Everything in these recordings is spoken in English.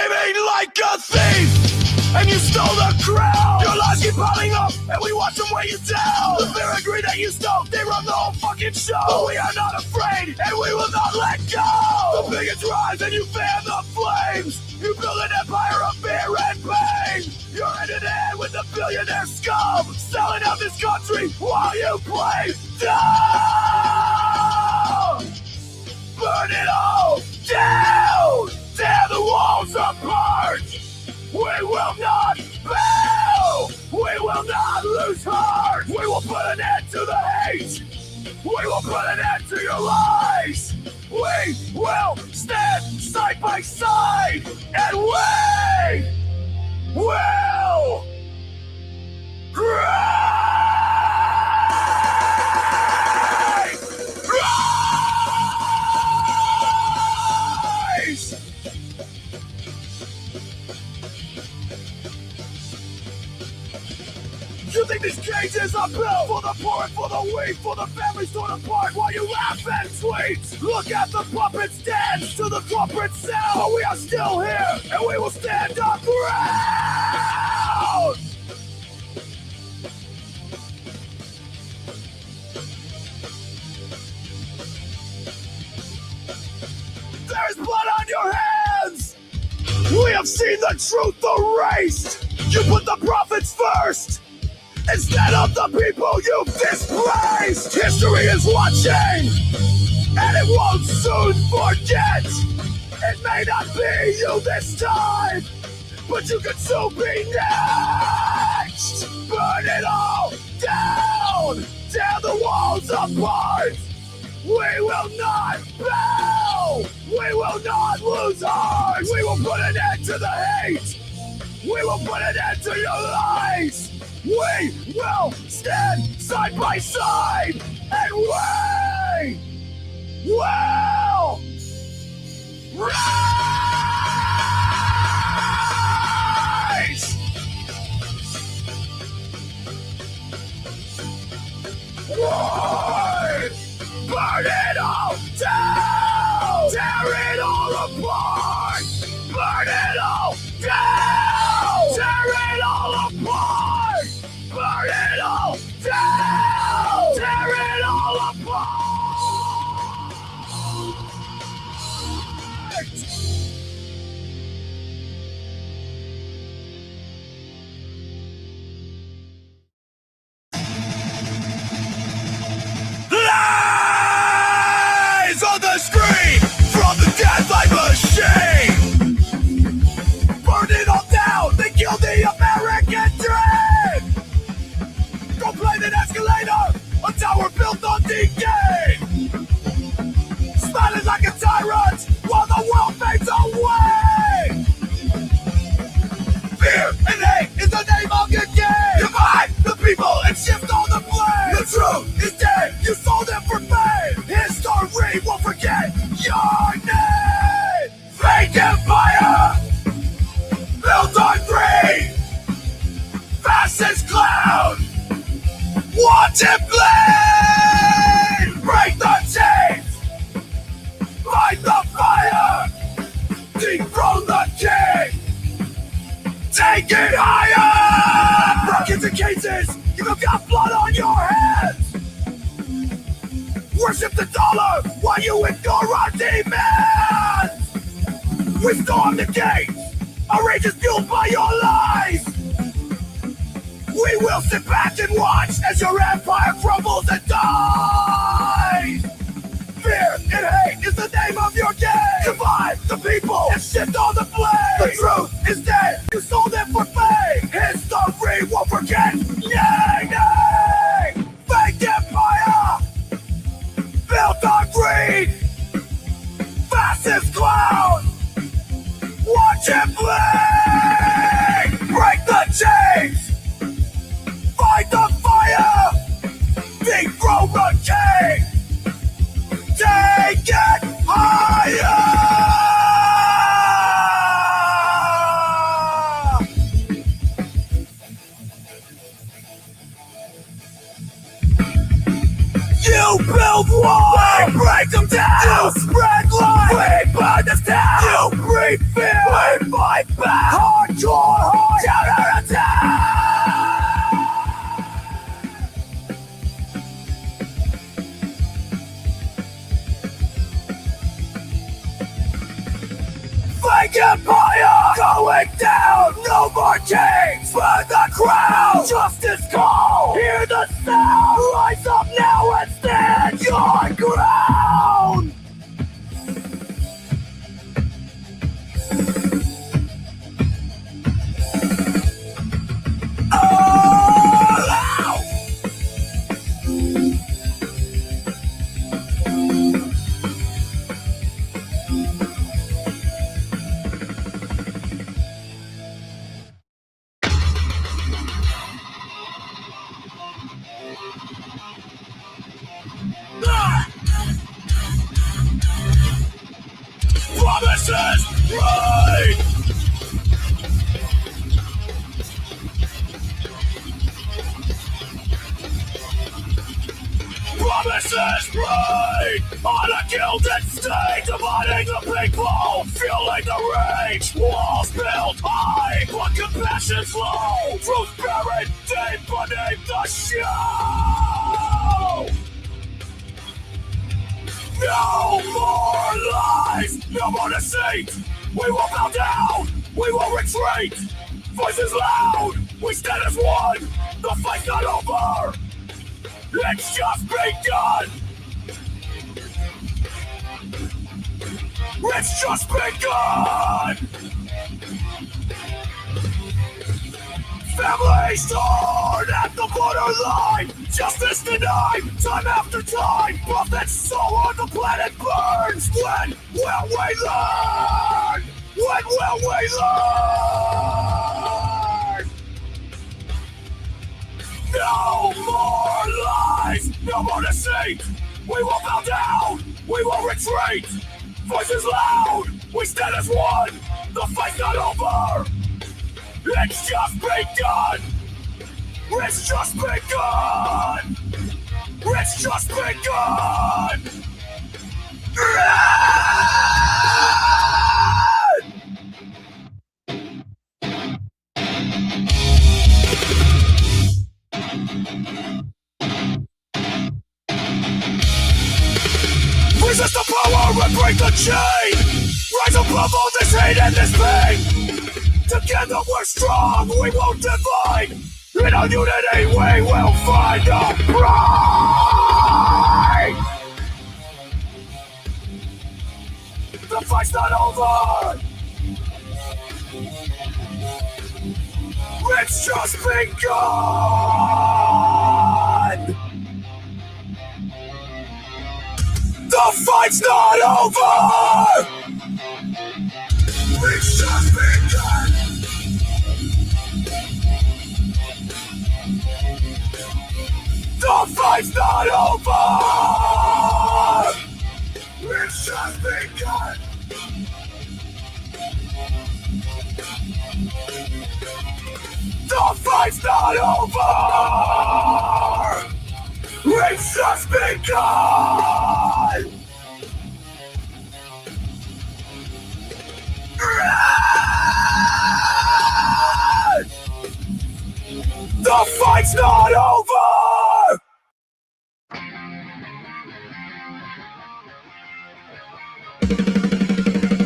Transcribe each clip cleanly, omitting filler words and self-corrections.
came in like a thief, and you stole the crown. Your lies keep piling up, and we watch them weigh you down. The very greed that you stole, they run the whole fucking show. But we are not afraid, and we will not let go. The bigots rise, and you fan the flames. You build an empire of fear and pain. You're in an end with the billionaire scum, selling out this country while you play dumb. Burn it all down! Tear the walls apart! We will not bow! We will not lose heart! We will put an end to the hate! We will put an end to your lies! We will stand side by side! And we will rise! You think these cages are built for the poor and for the weak, for the families torn apart while you laugh and tweet? Look at the puppets dance to the corporate sound, but we are still here and we will stand our ground! There's blood on your hands! We have seen the truth erased! You put the prophets first! Instead of the people you've displaced! History is watching, and it won't soon forget. It may not be you this time, but you could soon be next. Burn it all down, tear the walls apart. We will not bow, we will not lose heart. We will put an end to the hate, we will put an end to your lies. We will stand side by side, and we will rise! Rise! Burn it all down! Tear it all apart! Burn it all down! Tear it all apart! Burn it all down! Tear it all apart! Lies on the screen from the deadline machine! Burn it all down! They killed the American dream! Go blame an escalator! A tower built on decay! Smiling like a tyrant while the world fades away! Fear and hate is the name of your game! Divide the people and shift all the blame! The truth is dead, you sold them for fame! History won't forget your name! Fake empire! Built on greed! Fascist clown! Watch it bleed! Break the chains! Fight the fire! Dethrone the king! Take it higher! Broken to cases! You've got blood on your hands! Worship the dollar while you ignore our demands! We storm the gates! Our rage is fueled by your lies! We will sit back and watch as your empire crumbles and dies! Fear and hate is the name of your game! Divide the people and shift all the blame! The truth is dead, you sold it for fame! History won't forget! Nay, nay! Fake empire! Built on greed! Fascist clown! Watch it bleed! Break the chains! Fight the fire! Dethrone the king! Take it higher! You build walls! We break them down! You spread lies! We burn this town! You breathe fear! We fight empire going down. No more kings for the crown. Justice call, hear the sound. Rise up now and stand your ground. All out. Promises right. Promises right. On a gilded stage, dividing the people, fueling the rage. Walls built high, but compassion's low. Truth buried deep beneath the show. No more lies, no more deceit. We will bow down, we will retreat. Voices loud, we stand as one. The fight's not over, it's just begun. It's just begun. Families torn at the borderline. Justice denied, time after time. Prophet's soul on the planet burns. When will we learn? When will we learn? No more lies, no more deceit. We will bow down, we will retreat. Voices loud, we stand as one. The fight's not over, it's just begun. It's just begun. It's just begun. Resist the power and break the chain. Rise above all this hate and this pain. Together we're strong, we won't divide. In our unity we will find our pride. The fight's not over, it's just begun. The fight's not over, it's just begun. The fight's not over, it's just begun. The fight's not over, it's just begun. The fight's not over.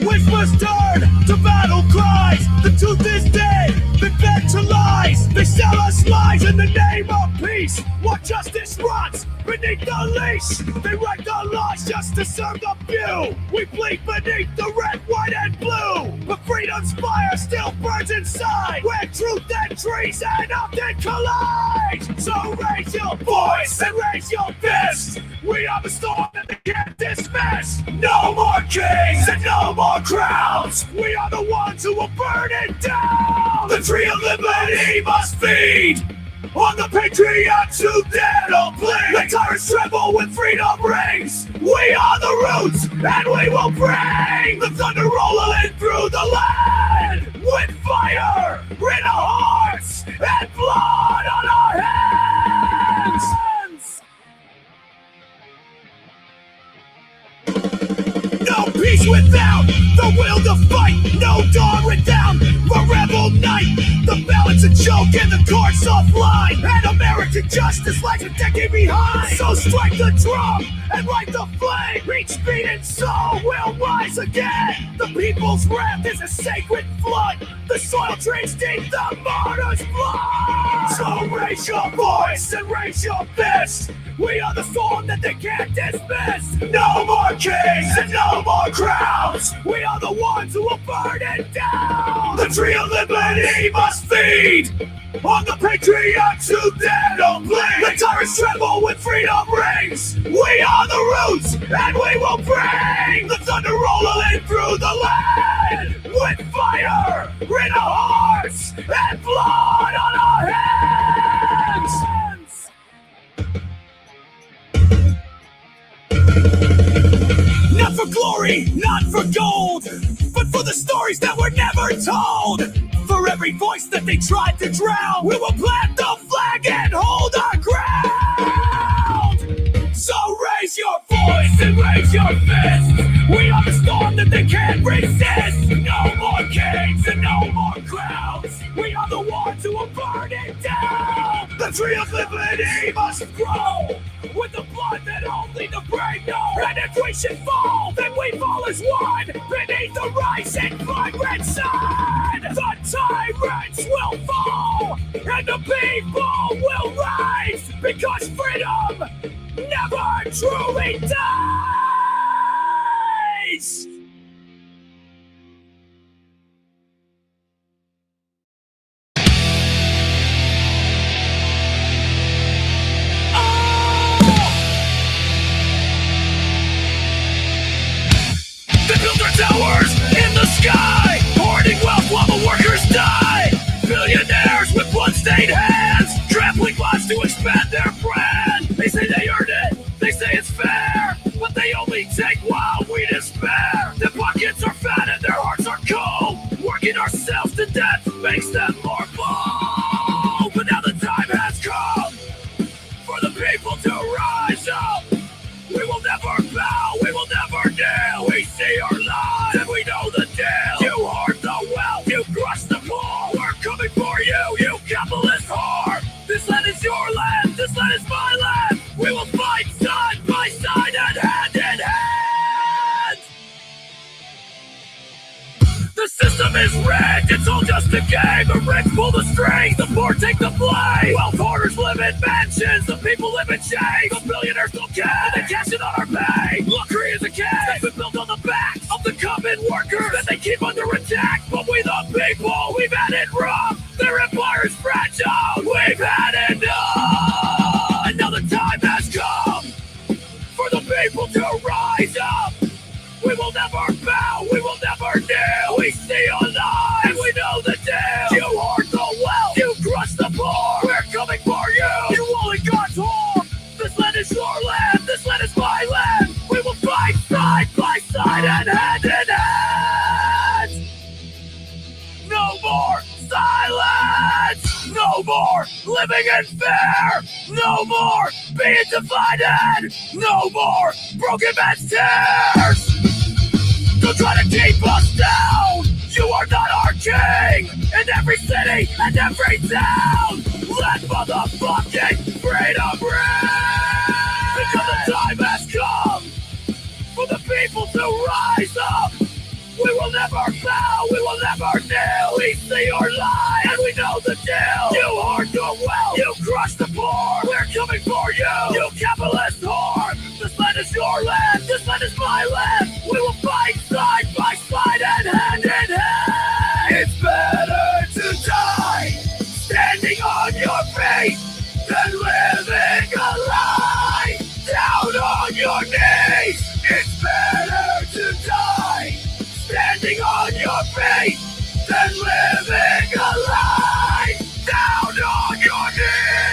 Whispers turn to battle cries. The truth is dead, been fed to lies. They sell us lies in the name of peace. What justice rots beneath the leash. They write the laws just to serve the few. We bleed beneath the red, white, and blue. But freedom's fire still burns inside, where truth and treason often collide. So raise your voice and raise your fist. We are the storm that they can't dismiss. No more kings and no more crowns. We are the ones who will burn it down. The tree of liberty must feed on the patriots who dare to bleed. The tyrants tremble when freedom rings. We are the roots and we will bring the thunder rolling through the land. With fire in our hearts and blood on our hands. No peace without the will to fight. No dawn without the rebel night. The balance a joke and the court's offline, and American justice lags a decade behind. So strike the drum and light the flame. Each beating soul will rise again. The people's wrath is a sacred flood. The soil drains deep the martyr's blood. So raise your voice and raise your fist. We are the storm that they can't dismiss. No more kings and no more crowns. We are the ones who will burn it down. The tree of liberty must feed on the patriots who dare don't bleed. The tyrants tremble when freedom rings. We are the roots and we will bring the thunder rolling through the land. With fire in our hearts and blood on our hands. Not for glory, not for gold, but for the stories that were never told. For every voice that they tried to drown, we will plant the flag and hold our ground. So raise your voice and raise your fist. We are the storm that they can't resist. No more kings and no more crowns. We are the ones who will burn it down. The tree of liberty must grow with the blood that only the brave know. And if we should fall, then we fall as one beneath the rising vibrant sun. The tyrants will fall and the people will rise, because freedom never truly dies. They build their towers in the sky, hoarding wealth while the workers die. Billionaires with blood-stained hands, trampling lives to expand their brand. They say they earned it, they say it's fair, but they only take while we despair. Their pockets are fat and their hearts are cold. Working ourselves to death makes them more bold. But now the time has come for the people to rise up. We will never bow, we will never kneel. We see our lives and we know the deal. You hoard the wealth, you crush the poor. We're coming for you, you capitalist whore. This land is your land, this land is my land. We will fight side by side and hand in hand. The system is rigged, it's all just a game. The rich pull the strings, the poor take the blame. Wealth hoarders live in mansions, the people live in chains. The billionaires don't care, they cash in on our pay. Luxury is a cage that's been built on the back of the common workers that they keep under attack. But we the people, we've had it rough. Their empire is fragile, we've had enough. And now the time has come for the people to rise up. We will never bow, we will never kneel. We see our lives and we know the deal. You hoard the wealth, you crush the poor. We're coming for you, you only got whore. This land is your land, this land is my land. We will fight side by side and hand in hand. No more silence, no more living in fear, no more being divided, no more broken man's tears. Don't try to keep us down. You are not our king. In every city and every town, let motherfucking freedom ring. Because the time has come for the people to rise up. We will never bow, we will never kneel. We see your lies and we know the deal. You hoard your wealth, you crush the poor. We're coming for you, you capitalist whore. This land is your land, this land is my land. We will fight side by side and hand in hand. It's better to die standing on your feet than living a lie down on your knees. It's better to die standing on your feet than living a lie down on your knees.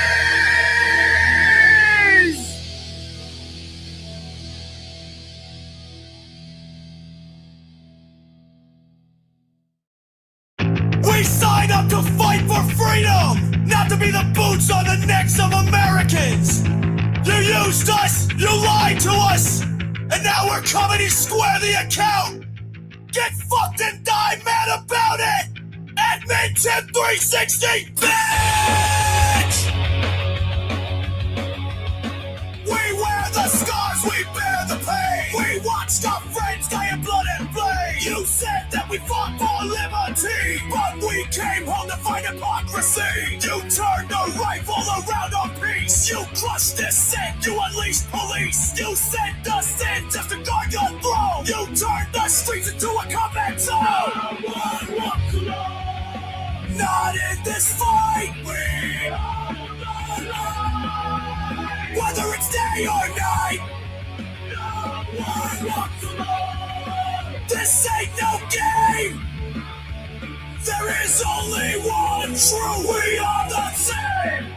We sign up to fight for freedom, not to be the boots on the necks of Americans. You used us, you lied to us, and now we're coming to square the account. Get fucked and die mad about it, and Admin Tip 360, bitch! We wear the scars, we bear the pain. We watched our friends die in blood and flame. You said that we fought for liberty, but we came home to fight hypocrisy. You turned a rifle around our peace. You crushed dissent, you unleashed police. You sent us in just to guard your throne. You turned the streets into a combat zone. No one walks alone. Not in this fight. We are alive. Whether it's day or night, no one walks alone. This ain't no game. There is only one true. We are the same.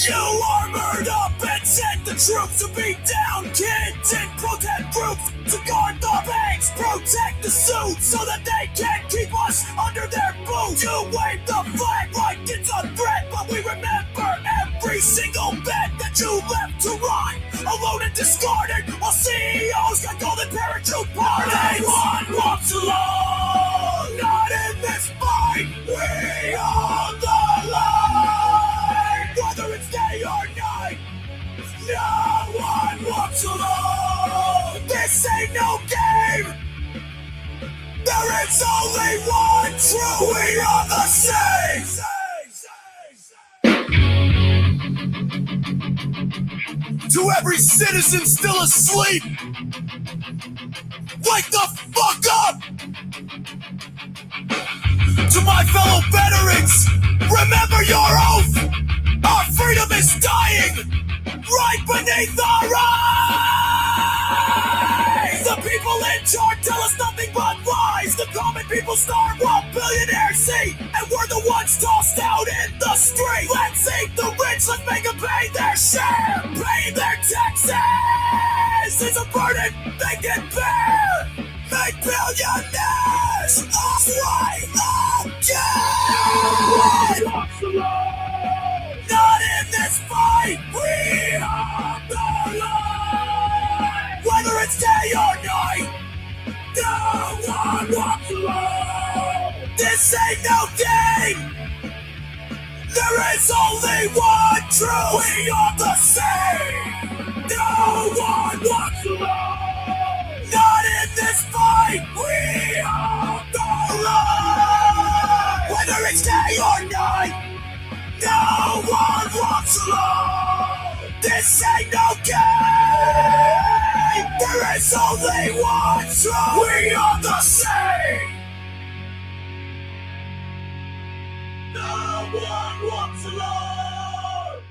You armored up and sent the troops to beat down kids in protest groups, to guard the banks, protect the suits so that they can't keep us under their boots. You wave the flag like it's a threat, but we remember every single bet that you left to rot, alone and discarded, while CEOs got golden parachute parties. One walks alone, not in this fight. We are the line. Whether it's day or night, no one walks alone. This ain't no game. There is only one true. We are the same. To every citizen still asleep, wake the fuck up! To my fellow veterans, remember your oath! Our freedom is dying right beneath our eyes! The people in charge tell us nothing but lies. The common people starve while billionaires see, and we're the ones tossed out in the street. Let's eat the rich, let's make them pay their share. Pay their taxes is a burden they can bear. Make billionaires right again! Not in this fight, we are the light. Whether it's day or night, no one walks alone. This ain't no game. There is only one true. We are the same. No one walks alone. Not in this fight, we are the light. Whether it's day or night, no one walks alone. This ain't no game. There is only one true. We are the same. No one walks alone.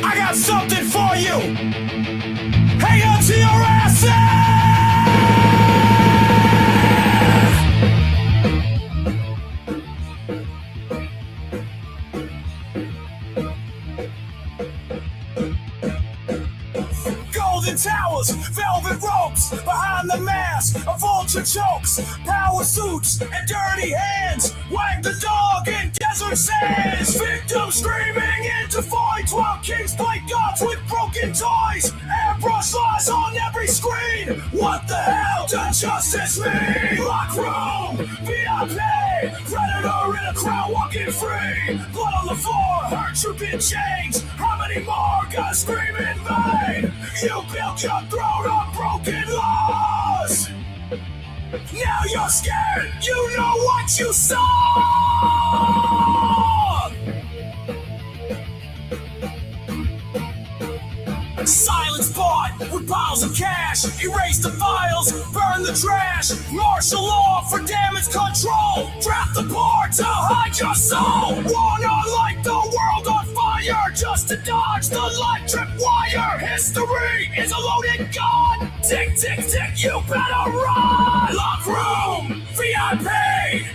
I got something for you. Hang on to your asses. Towers, velvet ropes, behind the mask, a vulture chokes, power suits and dirty hands, wag the dog in desert sands, victims screaming into voids while kings play gods with broken toys, airbrush lies on every screen. What the hell does justice mean? Lock room, VIP, predator in a crowd walking free, blood on the floor, hurt you in chains. How many more gotta scream in vain? You built your throne on broken laws. Now you're scared, you know what you saw. Silence bought with piles of cash. Erase the files, burn the trash. Martial law for damage control. Draft the bar to hide your soul. Wanna light the world on fire just to dodge the light trip wire. History is a loaded gun. Tick, tick, tick, you better run. Lock room, VIP,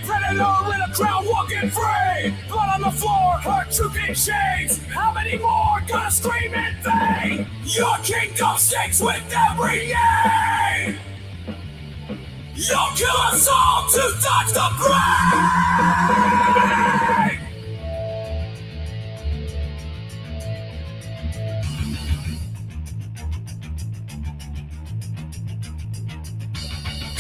predator in a crowd walking free. Blood on the floor, hurt you in chains. How many more gonna scream in vain? Your kingdom shakes with every name. You'll kill us all to dodge the brain.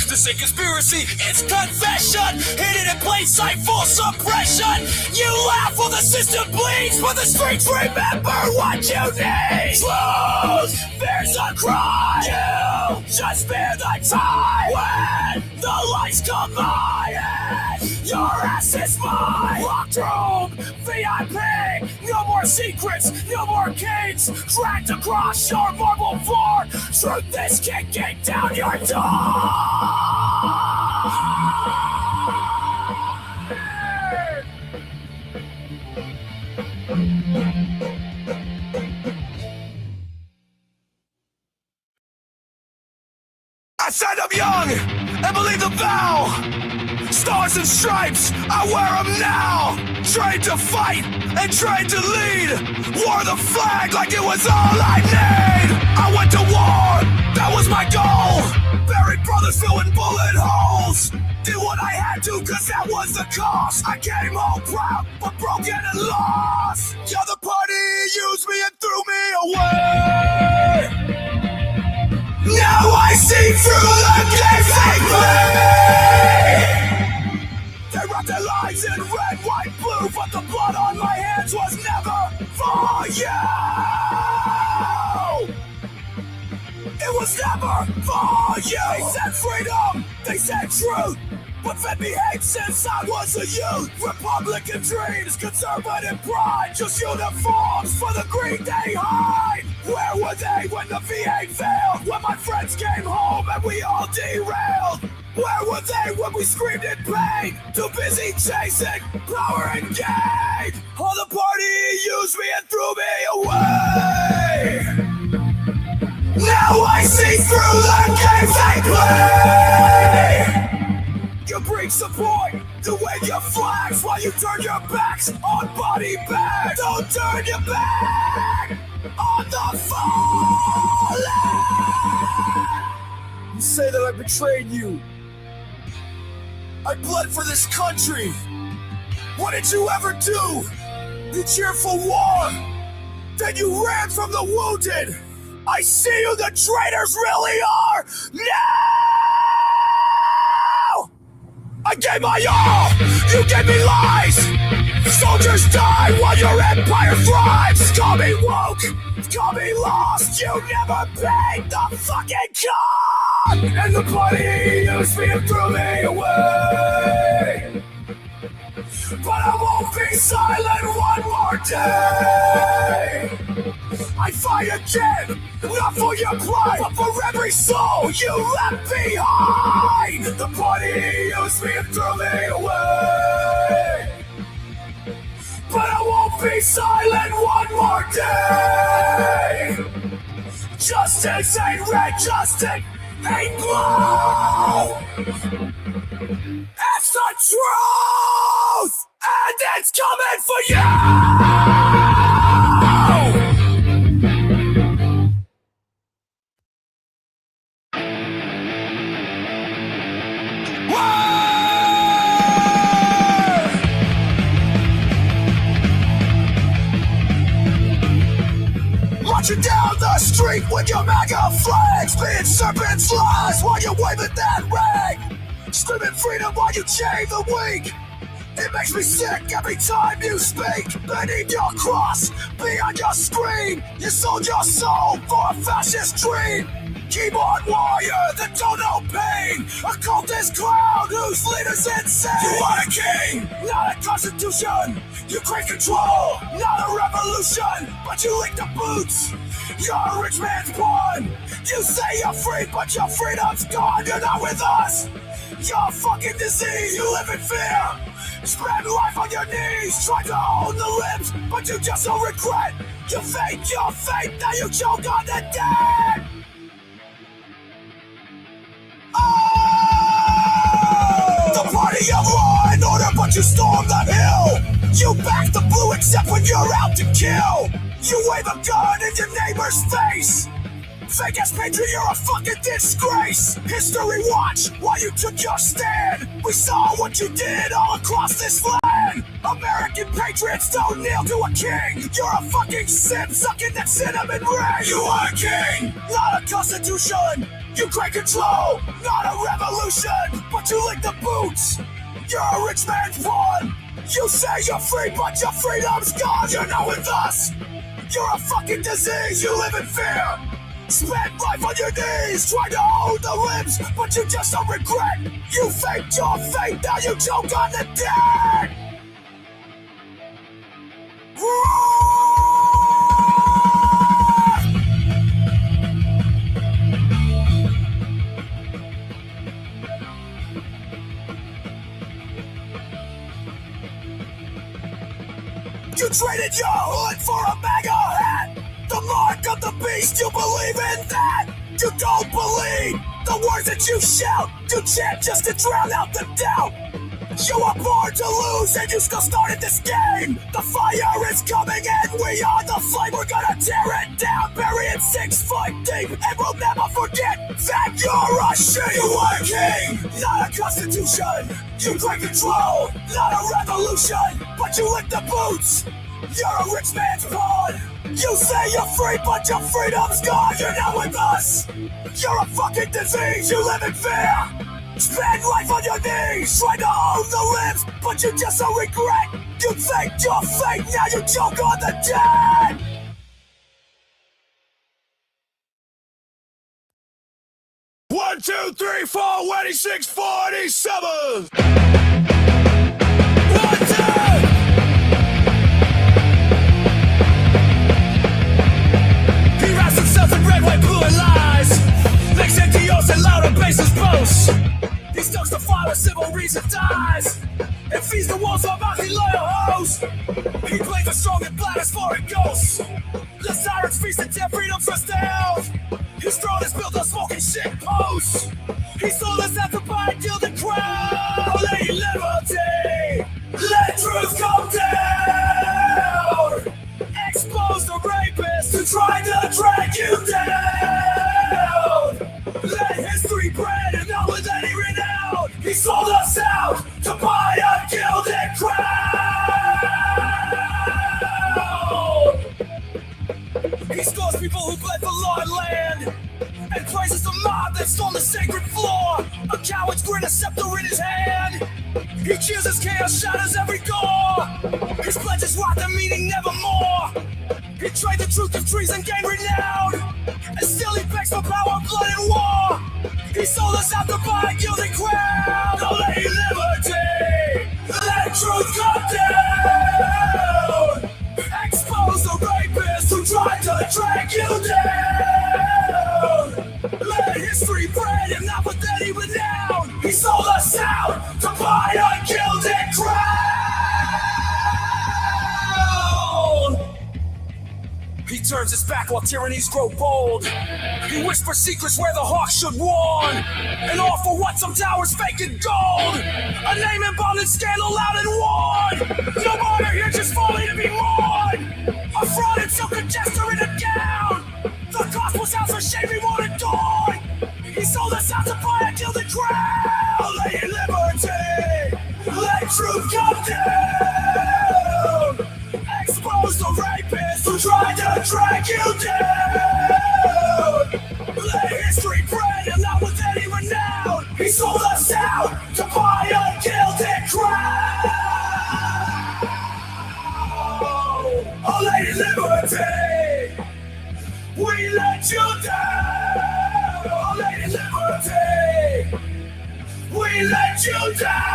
This ain't conspiracy, it's confession. Hidden in plain sight, full suppression. You laugh while the system bleeds, but the streets remember what you need. Truth, there's a crime. You just spare the time when the lights come by and your ass is mine. Locked room, VIP. No more secrets, no more gates. Dragged across your marble floor. Truth is kicking down your door. I said I'm young and believe the vow. Stars and stripes, I wear them now. Trained to fight and trained to lead. Wore the flag like it was all I need. I went to war, that was my goal. Buried brothers filling bullet holes. Did what I had to cause that was the cost. I came home proud but broken and lost. The other party used me and threw me away. Now I see through the games they play. They wrapped their lives in red, white, blue, but the blood on my hands was never for you. It was never for you. They said freedom, they said truth, but fed me hate since I was a youth. Republican dreams, conservative pride, just uniforms for the greed they hide. Where were they when the V8 failed? When my friends came home and we all derailed? Where were they when we screamed in pain? Too busy chasing power and gain. All the party used me and threw me away. Now I see through the games they play. You bring support to wave your flags while you turn your backs on body bags. Don't turn your back on the fallen. You say that I betrayed you. I bled for this country. What did you ever do? You cheered for war. Then you ran from the wounded. I see who the traitors really are now! I gave my all, you gave me lies. Soldiers die while your empire thrives. Call me woke, call me lost. You never paid the fucking cost. And the party used me and threw me away. But I won't be silent one more day. I fight again, not for your pride, but for every soul you left behind. The party used me and threw me away. But I won't be silent one more day. Justice ain't red, justice ain't blue. It's the truth, and it's coming for you! Marching down the street with your MAGA flags, being serpents' lies while you're waving that rag. Screaming freedom while you chain the weak. It makes me sick every time you speak. Beneath your cross, beyond your screen, you sold your soul for a fascist dream. Keyboard warrior that don't know pain. A cultist clown whose leader's insane. You are a king, not a constitution. You crave control, not a revolution. But you lick the boots, you're a rich man's pawn. You say you're free, but your freedom's gone. You're not with us, you're a fucking disease. You live in fear, spread life on your knees. Try to own the limbs, but you just don't regret. You fake your fate, now you choke on the dead. The party of law and order, but you storm the hill. You back the blue except when you're out to kill. You wave a gun in your neighbor's face. Fake ass patriot, you're a fucking disgrace. History watch while you took your stand. We saw what you did all across this land. king. American patriots don't kneel to a king. You're a fucking simp sucking that cinnamon ring. You are a king, not a constitution. You create control, not a revolution. But you lick the boots. You're a rich man's pawn. You say you're free, but your freedom's gone. You're not with us. You're a fucking disease. You live in fear. Spend life on your knees, trying to hold the limbs, but you just don't regret. You faked your fate, now you choke on the dead. You traded your hood for a MAGA hat. The mark of the beast, you believe in that? You don't believe the words that you shout. You chant just to drown out the doubt. You were born to lose and you still started this game. The fire is coming and we are the flame. We're gonna tear it down, bury it 6 foot deep, and we'll never forget that you're a sheep. You are a king, not a constitution. You claim control, not a revolution. But you lick the boots. You're a rich man's pawn. You say you're free, but your freedom's gone. You're not with us. You're a fucking disease. You live in fear. Spend life on your knees, trying to own the limbs, but you just don't regret. You faked your fate, now you choke on the dead. One, two, three, 4, 26, 47. 1, 2. He wraps himself in red, white, blue, and lies. Makes NTOs and louder basses boast. He stokes the fire, civil reason dies. And feeds the walls of mouthy loyal hoes. He plays the strong and bladders for it ghosts. The sirens feast and tear freedoms for down. His throne is built on smoking shit posts. He sold us out to buy a gilded crown. Lady liberty, let truth come down. Expose the rapists who tried to drag you down. Let history brand and not with any renown. He sold us out to buy a gilded crown. He scores people who bled for law and land, and praises the mob that stole the sacred floor. A coward's grin, a scepter in his hand. He cheers as chaos shatters every door. His pledges rot the meaning nevermore. He traded the truth of treason, gained renown, and still he begs for power, blood, and war. He sold us out to buy a gilded crown. No lady liberty, let truth come down. Expose the rapists who tried to drag you down. Let history brand him, not with any renown. He sold us out to buy a gilded crown. He turns his back while tyrannies grow bold. He whispers secrets where the hawk should warn. And all for what? Some towers fake in gold. A name embalmed in scandal, loud and worn. No honor here, just falling to be mourned. A fraud and silken jester in a gown. The gospel's house for shame we won't adorn. He sold us out to buy a gilded crown. Lady liberty, let truth come down. Expose the rapists who tried to drag you down. Let history brand and not with any renown. He sold us out to buy a gilded crown. Oh, Lady Liberty, we let you down. Oh, Lady Liberty, we let you down.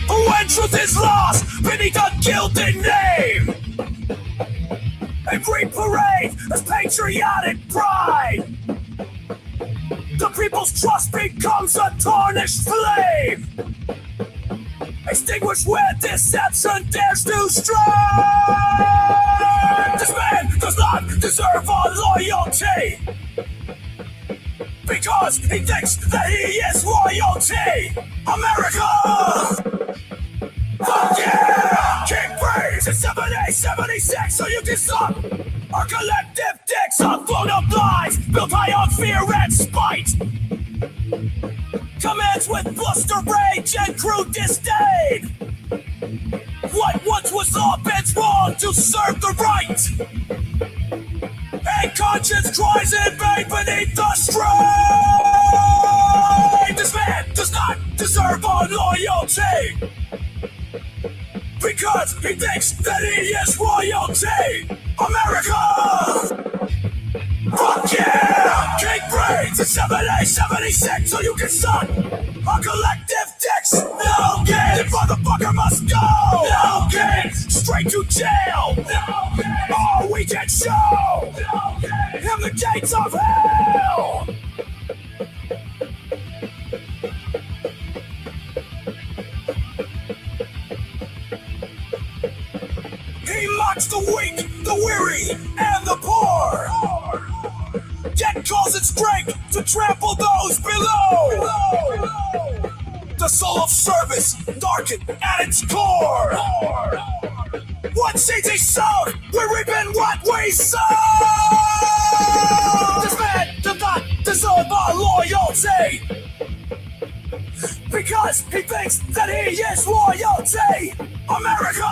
When truth is lost beneath a gilded name, every parade is patriotic pride. The people's trust becomes a tarnished flame, extinguished where deception dares to stray. This man does not deserve our loyalty, because he thinks that he is royalty. America! Fuck yeah! King praise in 7876 so you can suck our collective dicks on flown up lies built high on fear and spite. Commands with bluster rage and crude disdain. What once was up and wrong to serve the right. And conscience cries in vain beneath the strain. This man does not deserve our loyalty because he thinks that he is royalty. America! Fuck yeah! King brains in 7876 so you can suck our collective dicks. No kids! The motherfucker must go! No kids! Straight to jail! No kids! Or we can show! No kids! Him the gates of hell! He mocks the weak, the weary, and the poor. Yet calls it strength to trample those below. The soul of service, darkened at its core. What seeds he sowed, we're reaping what we sow. This man does not deserve our loyalty because he thinks that he is royalty. America!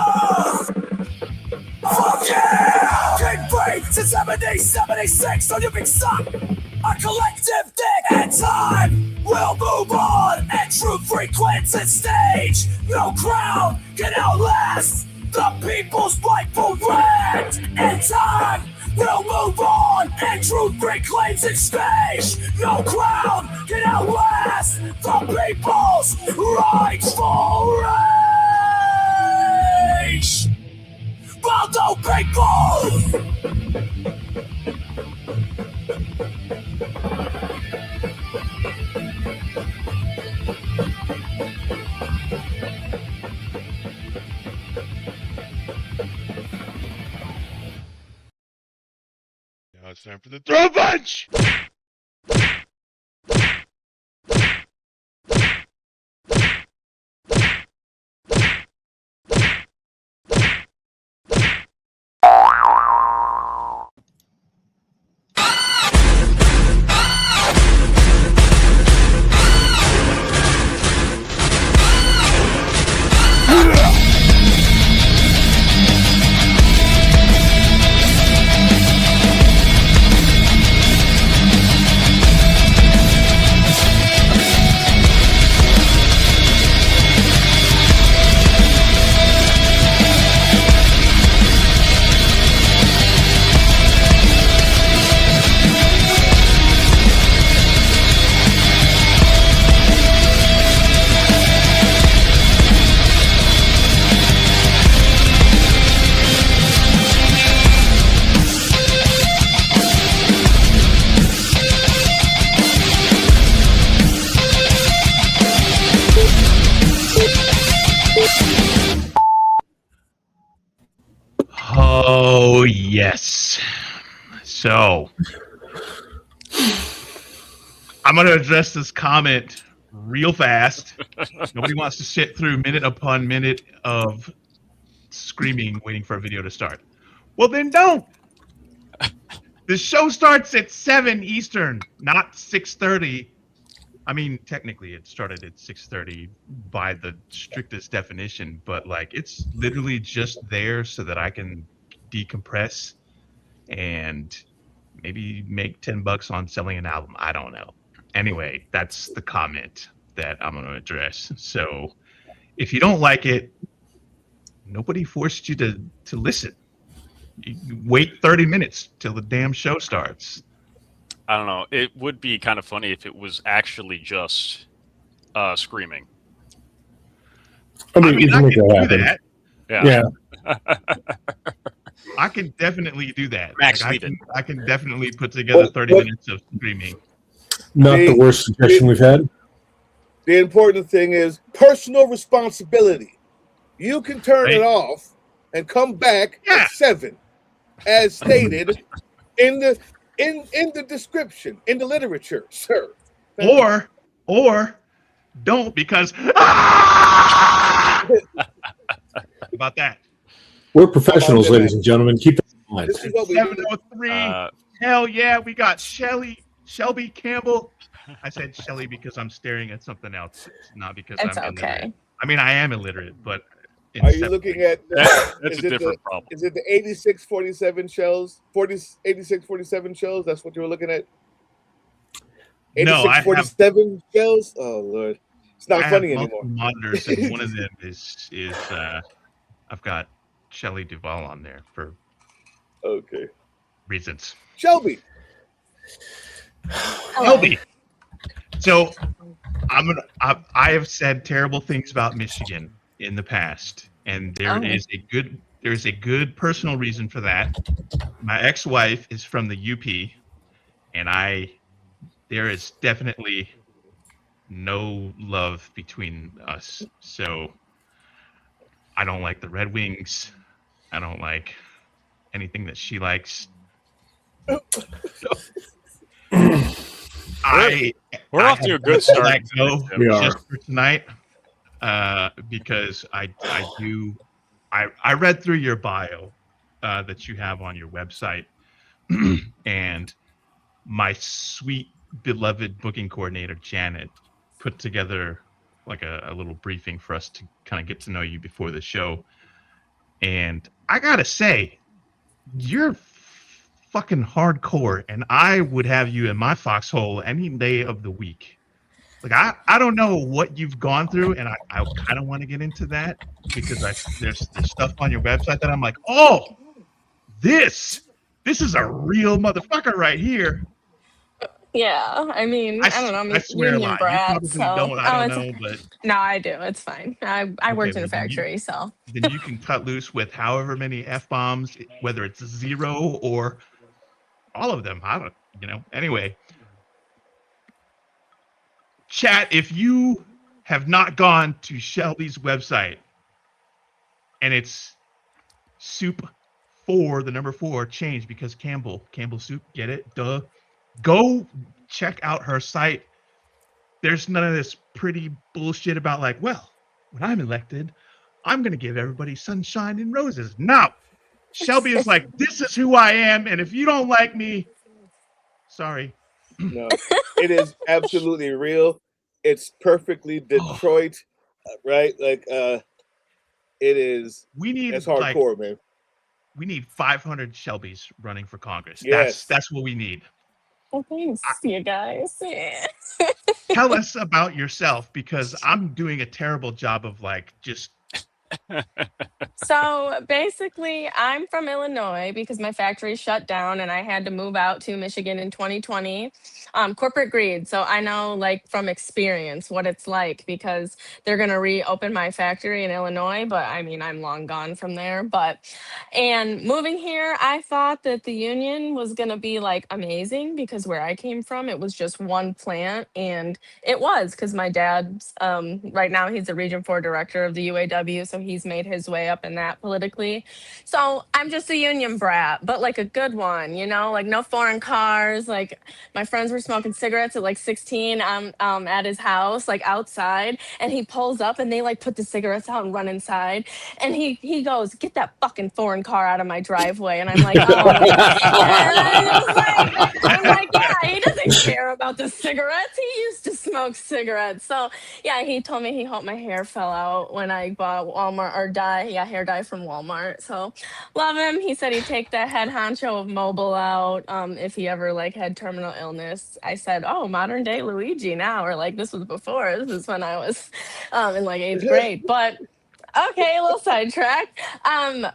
Fuck yeah! King brave since 76 so you can suck a collective dick. And time will move on and truth frequents its stage. No crown can outlast the people's rightful right. And time will move on and truth reclaims its stage. No crown can outlast the people's rightful rage. Baldo people! Now it's time for the throw punch! Oh, yes. So, I'm going to address this comment real fast. Nobody wants to sit through minute upon minute of screaming, waiting for a video to start. Well, then don't. The show starts at 7 Eastern, not 6:30. I mean, technically, it started at 6:30 by the strictest definition, but like, it's literally just there so that I can decompress and maybe make $10 on selling an album. I don't know. Anyway, that's the comment that I'm going to address. So, if you don't like it, nobody forced you to listen. You wait 30 minutes till the damn show starts. I don't know. It would be kind of funny if it was actually just screaming. I mean, I can do that. Yeah. I can definitely do that. Max, like, I can definitely put together 30 minutes of screaming. Not the worst suggestion we've had. The important thing is personal responsibility. You can turn it off and come back at 7, as stated in the description, in the literature, sir. Or don't because about that. We're professionals, ladies and gentlemen. Keep that in mind. This is what we do. 703. Hell yeah, we got Shelby Campbell. I said Shelly because I'm staring at something else. It's not because It's I'm illiterate. okay. I mean, I am illiterate, but Are you looking at That's a different problem. Is it the 8647 shells? 8647 shells? That's what you were looking at? No, I have 8647 shells? Oh Lord. It's not I funny have anymore. multiple monitors, and one of them is I've got Shelley Duvall on there for Okay. reasons. Shelby. Shelby. So I have said terrible things about Michigan in the past, and there's a good personal reason for that. My ex-wife is from the UP, and there is definitely no love between us. So I don't like the Red Wings. I don't like anything that she likes. We're off to a good start. Let go We are. just for tonight, because I read through your bio that you have on your website, and my sweet beloved booking coordinator Janet put together like a little briefing for us to kind of get to know you before the show, and I gotta say, you're fucking hardcore, and I would have you in my foxhole any day of the week. Like I don't know what you've gone through, and I kind of want to get into that because there's stuff on your website that I'm like, oh, this is a real motherfucker right here. Yeah, I mean, I don't know. I'm I a swear a union lot. brat, You probably so don't. I don't know, but no, I do. It's fine. I worked in a well, then factory, so then you can cut loose with however many F-bombs, whether it's 0 or all of them. I don't, Anyway, chat, if you have not gone to Shelby's website, and it's soup 4, the number 4, changed because Campbell soup, get it? Duh. Go check out her site. There's none of this pretty bullshit about like, well, when I'm elected, I'm going to give everybody sunshine and roses. No. Shelby is like, this is who I am, and if you don't like me, sorry. No, it is absolutely real. It's perfectly Detroit, right? Like, it is. It's hardcore, man. We need 500 Shelbys running for Congress. Yes. That's what we need. well, thanks, you guys. Yeah. Tell us about yourself, because I'm doing a terrible job of like just. So basically, I'm from Illinois because my factory shut down and I had to move out to Michigan in 2020. Corporate greed. So I know, like, from experience what it's like because they're going to reopen my factory in Illinois. But I mean, I'm long gone from there. And moving here, I thought that the union was going to be like amazing because where I came from, it was just one plant. And it was because my dad's right now he's the Region 4 director of the UAW. So he's made his way up in that politically. So I'm just a union brat, but like a good one, like no foreign cars. Like my friends were smoking cigarettes at like 16 at his house, like outside. And he pulls up and they like put the cigarettes out and run inside. And he goes, get that fucking foreign car out of my driveway. And I'm like, oh. I'm like, yeah, he doesn't care about the cigarettes. He used to smoke cigarettes. So yeah, he told me he hoped my hair fell out when I bought Walmart or hair dye from Walmart. So love him. He said he'd take the head honcho of Mobile out if he ever like had terminal illness. I said, oh, modern day Luigi now, or like this was before. This is when I was in like 8th grade. But okay, a little sidetrack.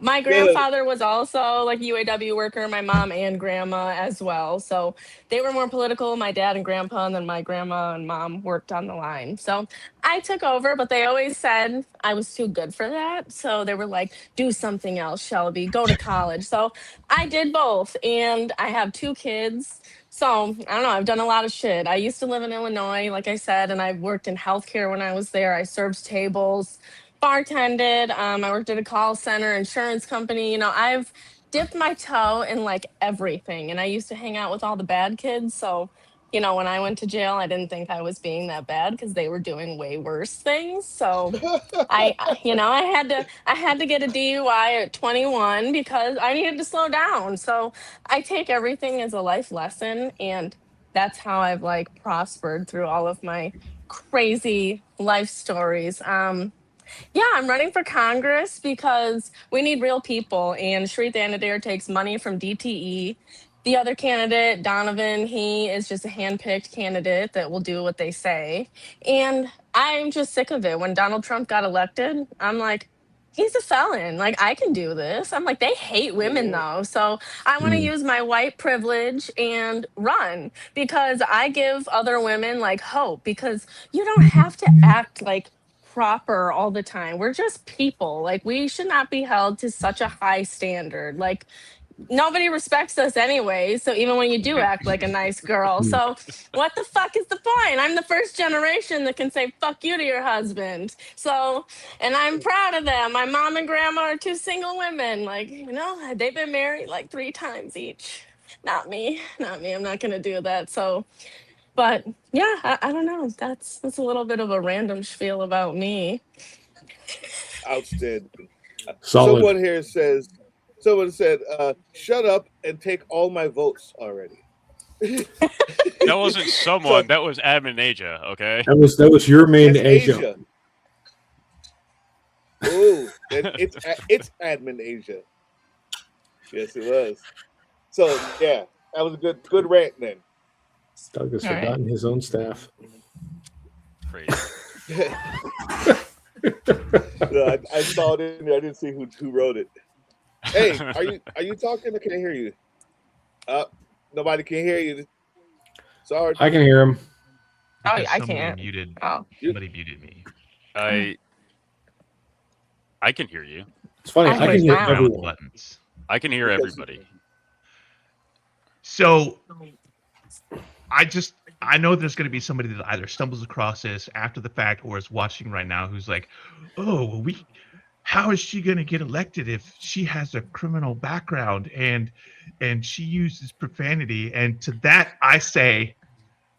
My grandfather was also like a UAW worker, my mom and grandma as well. So they were more political, my dad and grandpa, and then my grandma and mom worked on the line. So I took over, but they always said I was too good for that. So they were like, do something else, Shelby, go to college. So I did both, and I have 2 kids. So I don't know, I've done a lot of shit. I used to live in Illinois, like I said, and I worked in healthcare when I was there. I served tables, bartended. I worked at a call center, insurance company. I've dipped my toe in like everything, and I used to hang out with all the bad kids. So you know, when I went to jail, I didn't think I was being that bad because they were doing way worse things. So you know, I had to get a DUI at 21 because I needed to slow down. So I take everything as a life lesson, and that's how I've like prospered through all of my crazy life stories. Yeah, I'm running for Congress because we need real people, and Sharith Anadir takes money from DTE. The other candidate, Donovan, he is just a handpicked candidate that will do what they say. And I'm just sick of it. When Donald Trump got elected, I'm like, he's a felon. Like, I can do this. I'm like, they hate women though. So I want to use my white privilege and run because I give other women like hope because you don't have to act like proper all the time. We're just people. Like we should not be held to such a high standard. Like nobody respects us anyway. So even when you do act like a nice girl. So what the fuck is the point? I'm the first generation that can say fuck you to your husband. So, and I'm proud of them. My mom and grandma are two single women. Like, you know, they've been married like 3 times each. Not me. Not me. I'm not going to do that. So, but yeah, I don't know. That's a little bit of a random spiel about me. Outstanding. Solid. Someone said, shut up and take all my votes already. That wasn't someone. That was Admin Asia. Okay. That was your main Asia. Oh, it's Admin Asia. Yes, it was. So yeah, that was a good rant then. Doug has forgotten his own staff. Crazy. No, I saw it in there. I didn't see who wrote it. Hey, are you talking? I can't hear you. Nobody can hear you. Sorry. I can hear him. Oh, I can't. Muted. Oh, somebody muted me. I can hear you. It's funny. I can hear everyone. Buttons. I can hear everybody. So I know there's going to be somebody that either stumbles across this after the fact or is watching right now who's like, oh, well, how is she going to get elected if she has a criminal background and she uses profanity? And to that, I say,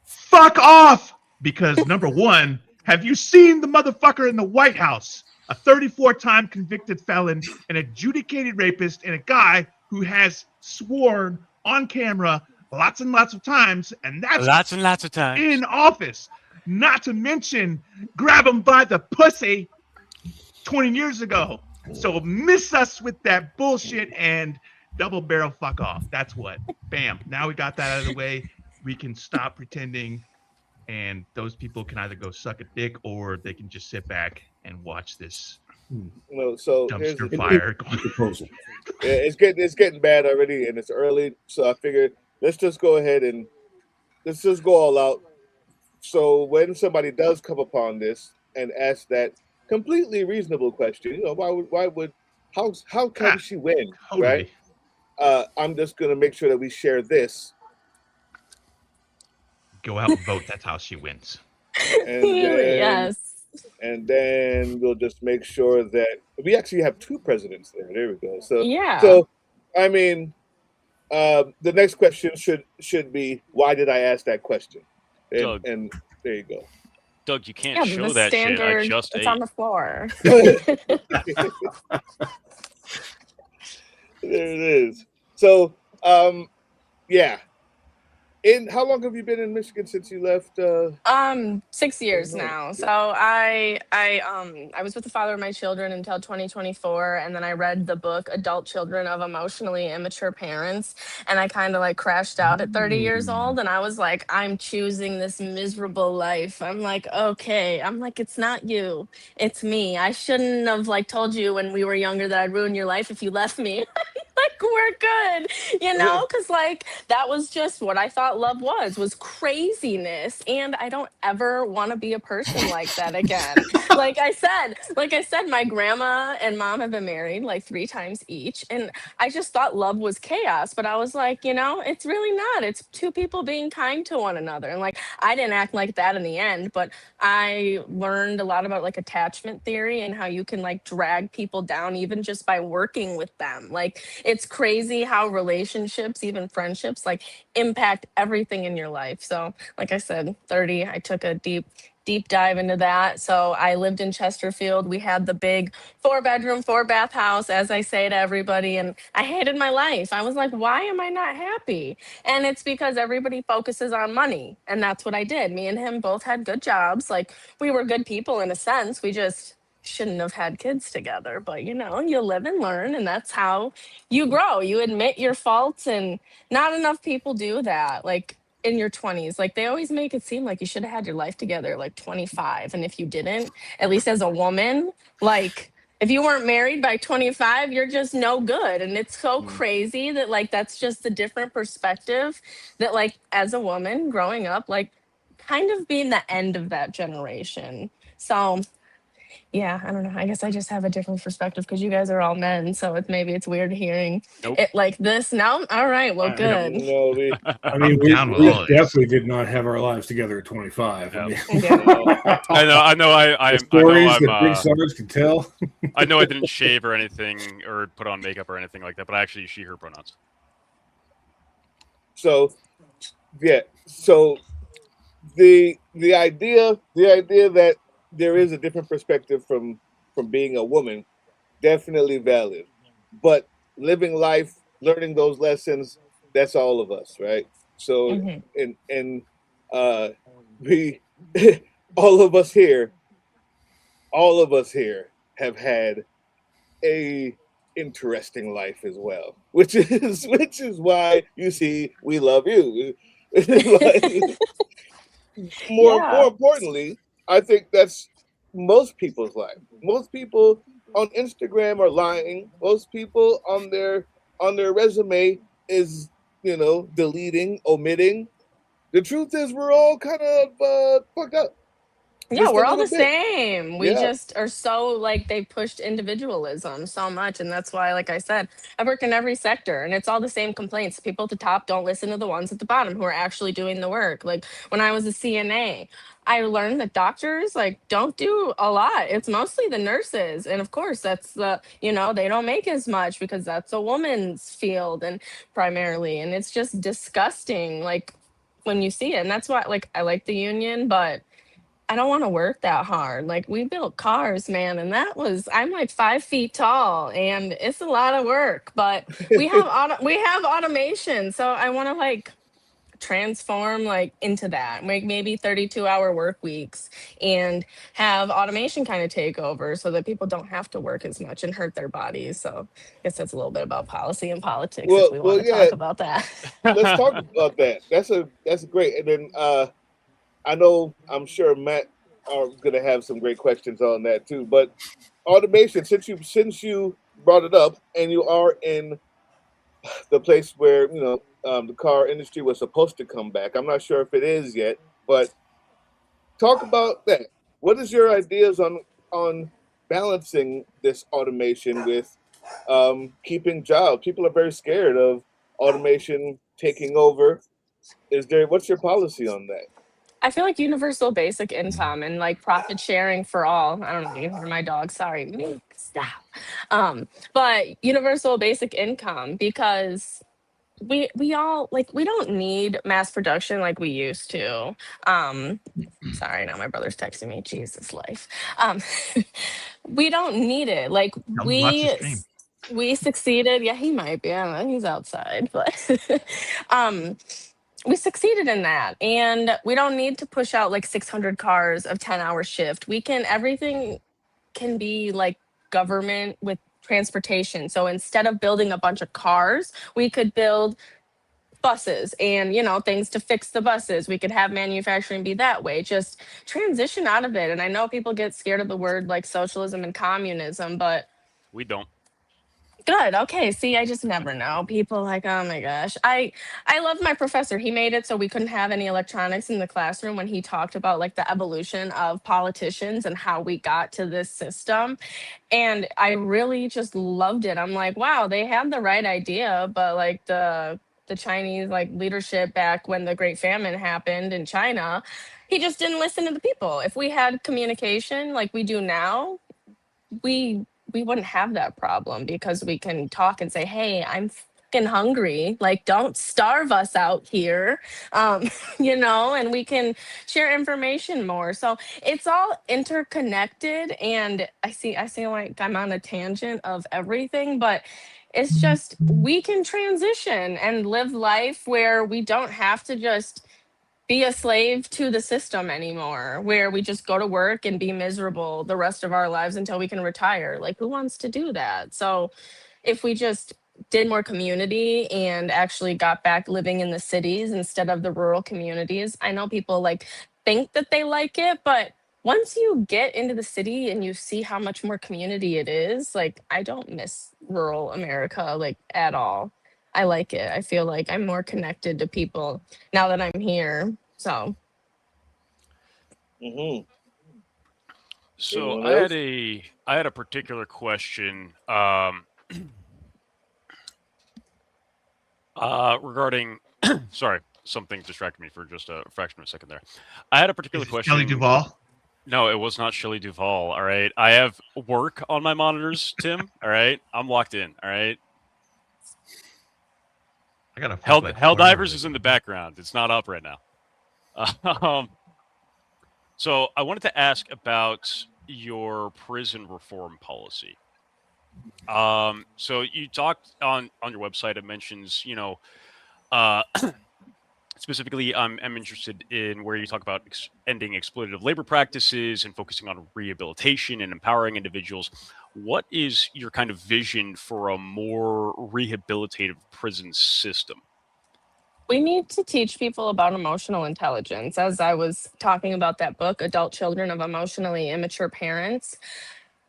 fuck off! Because number one, have you seen the motherfucker in the White House? A 34-time convicted felon, an adjudicated rapist, and a guy who has sworn on camera lots and lots of times, and that's lots and lots of times in office. Not to mention grab him by the pussy 20 years ago. So miss us with that bullshit and double barrel fuck off. That's what. Bam. Now we got that out of the way. We can stop pretending, and those people can either go suck a dick or they can just sit back and watch this dumpster fire. It's getting bad already, and it's early. So I figured let's just go ahead and let's just go all out. So when somebody does come upon this and ask that completely reasonable question, you know, how can she win, totally. Right? I'm just gonna make sure that we share this. Go out and vote. That's how she wins. And then we'll just make sure that we actually have 2 presidents there. There we go. So yeah. So I mean, the next question should be, why did I ask that question? And there you go. Doug, you can't show that shit. I just it's ate. on the floor. There it is. So, yeah. How long have you been in Michigan since you left? 6 years now. So I was with the father of my children until 2024, and then I read the book Adult Children of Emotionally Immature Parents, and I kind of like crashed out at 30 years old, and I was like, I'm choosing this miserable life. I'm like, okay. I'm like, it's not you, it's me. I shouldn't have like told you when we were younger that I'd ruin your life if you left me. Like, we're good, you know, because like that was just what I thought love was craziness, and I don't ever want to be a person like that again. like I said, my grandma and mom have been married like 3 times each, and I just thought love was chaos, but I was like, you know, it's really not. It's 2 people being kind to one another, and like I didn't act like that in the end, but I learned a lot about like attachment theory and how you can like drag people down even just by working with them. Like it's crazy how relationships, even friendships, like impact everything in your life. So, like I said, 30, I took a deep dive into that. So I lived in Chesterfield. We had the big 4-bedroom, 4-bath house, as I say to everybody, and I hated my life. I was like, why am I not happy? And it's because everybody focuses on money. And that's what I did. Me and him both had good jobs. Like, we were good people in a sense. We just shouldn't have had kids together. But, you live and learn, and that's how you grow. You admit your faults, and not enough people do that. Like, in your 20s, like they always make it seem like you should have had your life together like 25. And if you didn't, at least as a woman, like if you weren't married by 25, you're just no good. And it's so crazy that like that's just a different perspective that like as a woman growing up, like kind of being the end of that generation. So yeah, I don't know. I guess I just have a different perspective because you guys are all men, so maybe it's weird hearing Nope. it like this. No, all right, well, good. No, we I mean, I'm down with we all of this. definitely did not have our lives together at 25. I Yeah. mean, Yeah. I know. I know. I the stories know. that Big Sarge can tell. I know. I didn't shave or anything, or put on makeup or anything like that. But I actually use she/her pronouns. so yeah. So the idea that there is a different perspective from being a woman, definitely valid. But living life, learning those lessons, that's all of us, right? So Mhm. and we all of us here have had a interesting life as well, which is why you see we love you. Like, more Yeah. importantly, I think that's most people's life. Most people on Instagram are lying. Most people on their resume is deleting, omitting. The truth is, we're all kind of fucked up, Yeah, just a we're all little the bit. same. We Yeah. just are so like they pushed individualism so much. And that's why, like I said, I work in every sector and it's all the same complaints. People at the top don't listen to the ones at the bottom who are actually doing the work. Like when I was a CNA, I learned that doctors like don't do a lot. It's mostly the nurses. And of course, that's they don't make as much because that's a woman's field and primarily. And it's just disgusting, like when you see it. And that's why like I like the union, but I don't want to work that hard. Like we built cars, man, and I'm like 5 feet tall, and it's a lot of work. But we have automation, so I want to like transform like into that, make maybe 32-hour work weeks, and have automation kind of take over, so that people don't have to work as much and hurt their bodies. So I guess that's a little bit about policy and politics if we want to Yeah. talk about that. Let's talk about that. That's great. And then I'm sure Matt are gonna have some great questions on that too. But automation, since you brought it up, and you are in the place where the car industry was supposed to come back. I'm not sure if it is yet, but talk about that. What is your ideas on balancing this automation with keeping jobs? People are very scared of automation taking over. What's your policy on that? I feel like universal basic income and like profit sharing for all. I don't know, you hear my dog. Sorry, Meek, stop. But universal basic income, because we all like we don't need mass production like we used to. Um, Sorry, now my brother's texting me. Jesus life. Um, we don't need it. Like Tell him to watch the stream. we succeeded. Yeah, he might be. I don't know. He's outside, but um we succeeded in that, and we don't need to push out like 600 cars of 10-hour shift. Everything can be like government with transportation. So instead of building a bunch of cars, we could build buses and things to fix the buses. We could have manufacturing be that way. Just transition out of it. And I know people get scared of the word like socialism and communism, but We don't. good. Okay. See, I just never know. People like, oh my gosh. I love my professor. He made it so we couldn't have any electronics in the classroom when he talked about like the evolution of politicians and how we got to this system. And I really just loved it. I'm like, wow, they had the right idea, but like the Chinese like leadership back when the Great Famine happened in China, he just didn't listen to the people. If we had communication like we do now, we we wouldn't have that problem because we can talk and say, hey, I'm fucking hungry. Like, don't starve us out here. You know, and we can share information more. So it's all interconnected. And I see like I'm on a tangent of everything, but it's just we can transition and live life where we don't have to just be a slave to the system anymore, where we just go to work and be miserable the rest of our lives until we can retire. Like, who wants to do that? So, if we just did more community and actually got back living in the cities instead of the rural communities, I know people like think that they like it, but once you get into the city and you see how much more community it is, like, I don't miss rural America like at all. I like it. I feel like I'm more connected to people now that I'm here. So Mm-hmm. So Anyone I had else? a particular question regarding sorry, something distracted me for just a fraction of a second there. I had a particular Is it question. Shelley Duvall? No, it was not Shelley Duvall. All right, I have work on my monitors, Tim. All right, I'm locked in. All right, I got a like Helldivers is in the background. It's not up right now. So I wanted to ask about your prison reform policy. So you talked on your website. It mentions, uh, specifically, I'm interested in where you talk about ending exploitative labor practices and focusing on rehabilitation and empowering individuals. What is your kind of vision for a more rehabilitative prison system? we need to teach people about emotional intelligence. As I was talking about that book, Adult Children of Emotionally Immature Parents,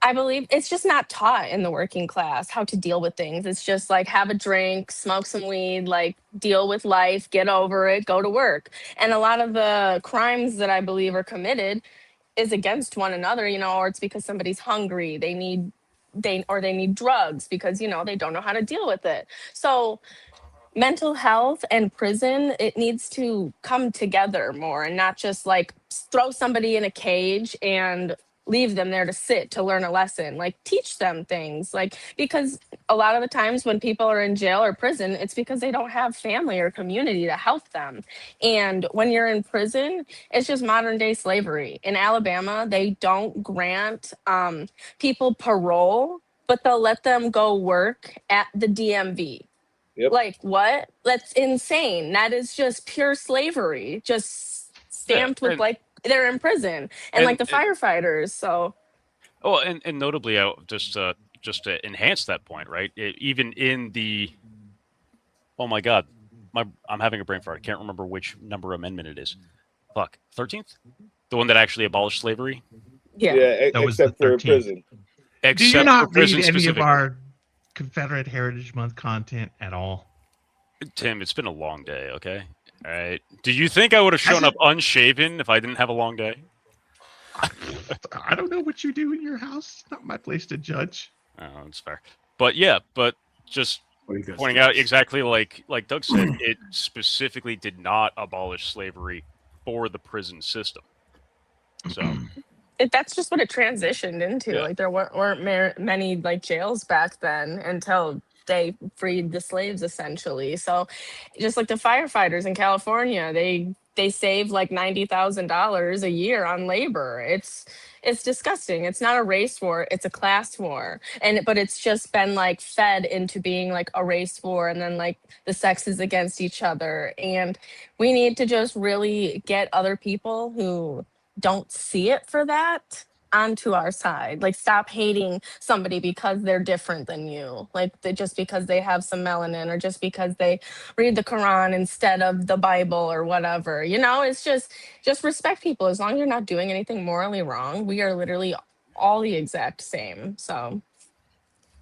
I believe it's just not taught in the working class how to deal with things. It's just like have a drink, smoke some weed, like deal with life, get over it, go to work. And a lot of the crimes that I believe are committed is against one another, you know, or it's because somebody's hungry, they need drugs because, you know, they don't know how to deal with it. So mental health and prison, it needs to come together more and not just like throw somebody in a cage and leave them there to sit to learn a lesson. Like, teach them things, like, because a lot of the times when people are in jail or prison, it's because they don't have family or community to help them. And when you're in prison, it's just modern day slavery. In Alabama, they don't grant people parole, but they'll let them go work at the DMV. Yep. Like, what? That's insane. That is just pure slavery, just Yeah, stamped with like they're in prison, and like the firefighters. So and notably, just to enhance that point, right? Even in the oh my god, I'm having a brain fart. I can't remember which number amendment it is. Fuck, 13th, the one that actually abolished slavery. yeah, That was the Except for 13th. prison. Do you Except for not read prison any of specifically. our Confederate Heritage Month content at all? Tim, it's been a long day. Okay, all right. Do you think I would have shown up unshaven if I didn't have a long day? I don't know what you do in your house. It's not my place to judge. Oh, that's fair. But yeah, just pointing out exactly like Doug said, it specifically did not abolish slavery for the prison system. So that's just what it transitioned into. Yeah. Like, there weren't many like jails back then until they freed the slaves, essentially. So, just like the firefighters in California, they save like $90,000 a year on labor. It's disgusting. It's not a race war, it's a class war. But it's just been like fed into being like a race war, and then like the sexes against each other. And we need to just really get other people who don't see it for that onto our side. Like, stop hating somebody because they're different than you, like just because they have some melanin, or just because they read the Quran instead of the Bible or whatever. You know, it's just respect people. As long as you're not doing anything morally wrong, we are literally all the exact same. So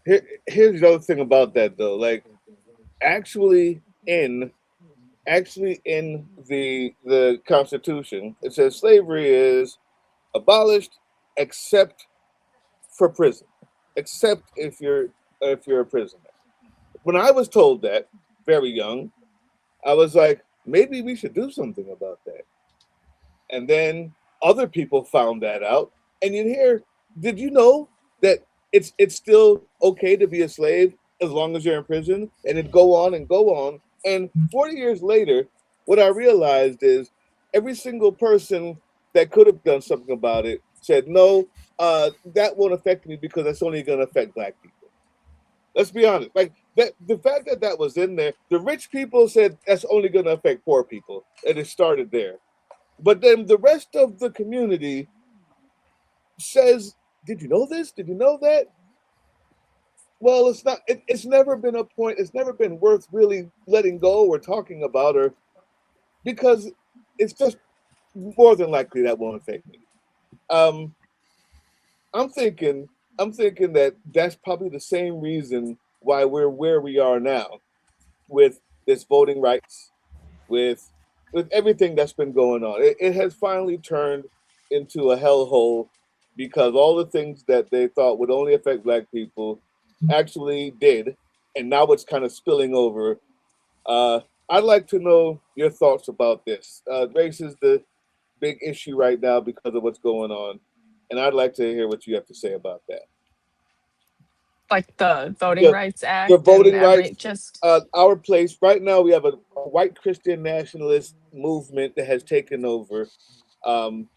Here's the other thing about that, though. Like, actually in the Constitution, it says slavery is abolished except for prison, except if you're a prisoner. When I was told that very young, I was like, maybe we should do something about that. And then other people found that out, and you hear, did you know that it's still okay to be a slave as long as you're in prison, and it go on and go on. And 40 years later, what I realized is every single person that could have done something about it said no. That won't affect me because that's only going to affect black people. Let's be honest. Like that, the fact that that was in there, the rich people said that's only going to affect poor people, and it started there. But then the rest of the community says, "Did you know this? Did you know that?" Well, it's not. It's never been a point. It's never been worth really letting go or talking about, or because it's just more than likely that won't affect me. Um, I'm thinking. I'm thinking that that's probably the same reason why we're where we are now with this voting rights, with everything that's been going on. It has finally turned into a hellhole because all the things that they thought would only affect black people actually did, and now it's kind of spilling over. Uh, I'd like to know your thoughts about this. Race is the big issue right now because of what's going on, and I'd like to hear what you have to say about that. Like the Voting Yeah, Rights the Act and voting every rights. just Our place right now, we have a white Christian nationalist movement that has taken over, um,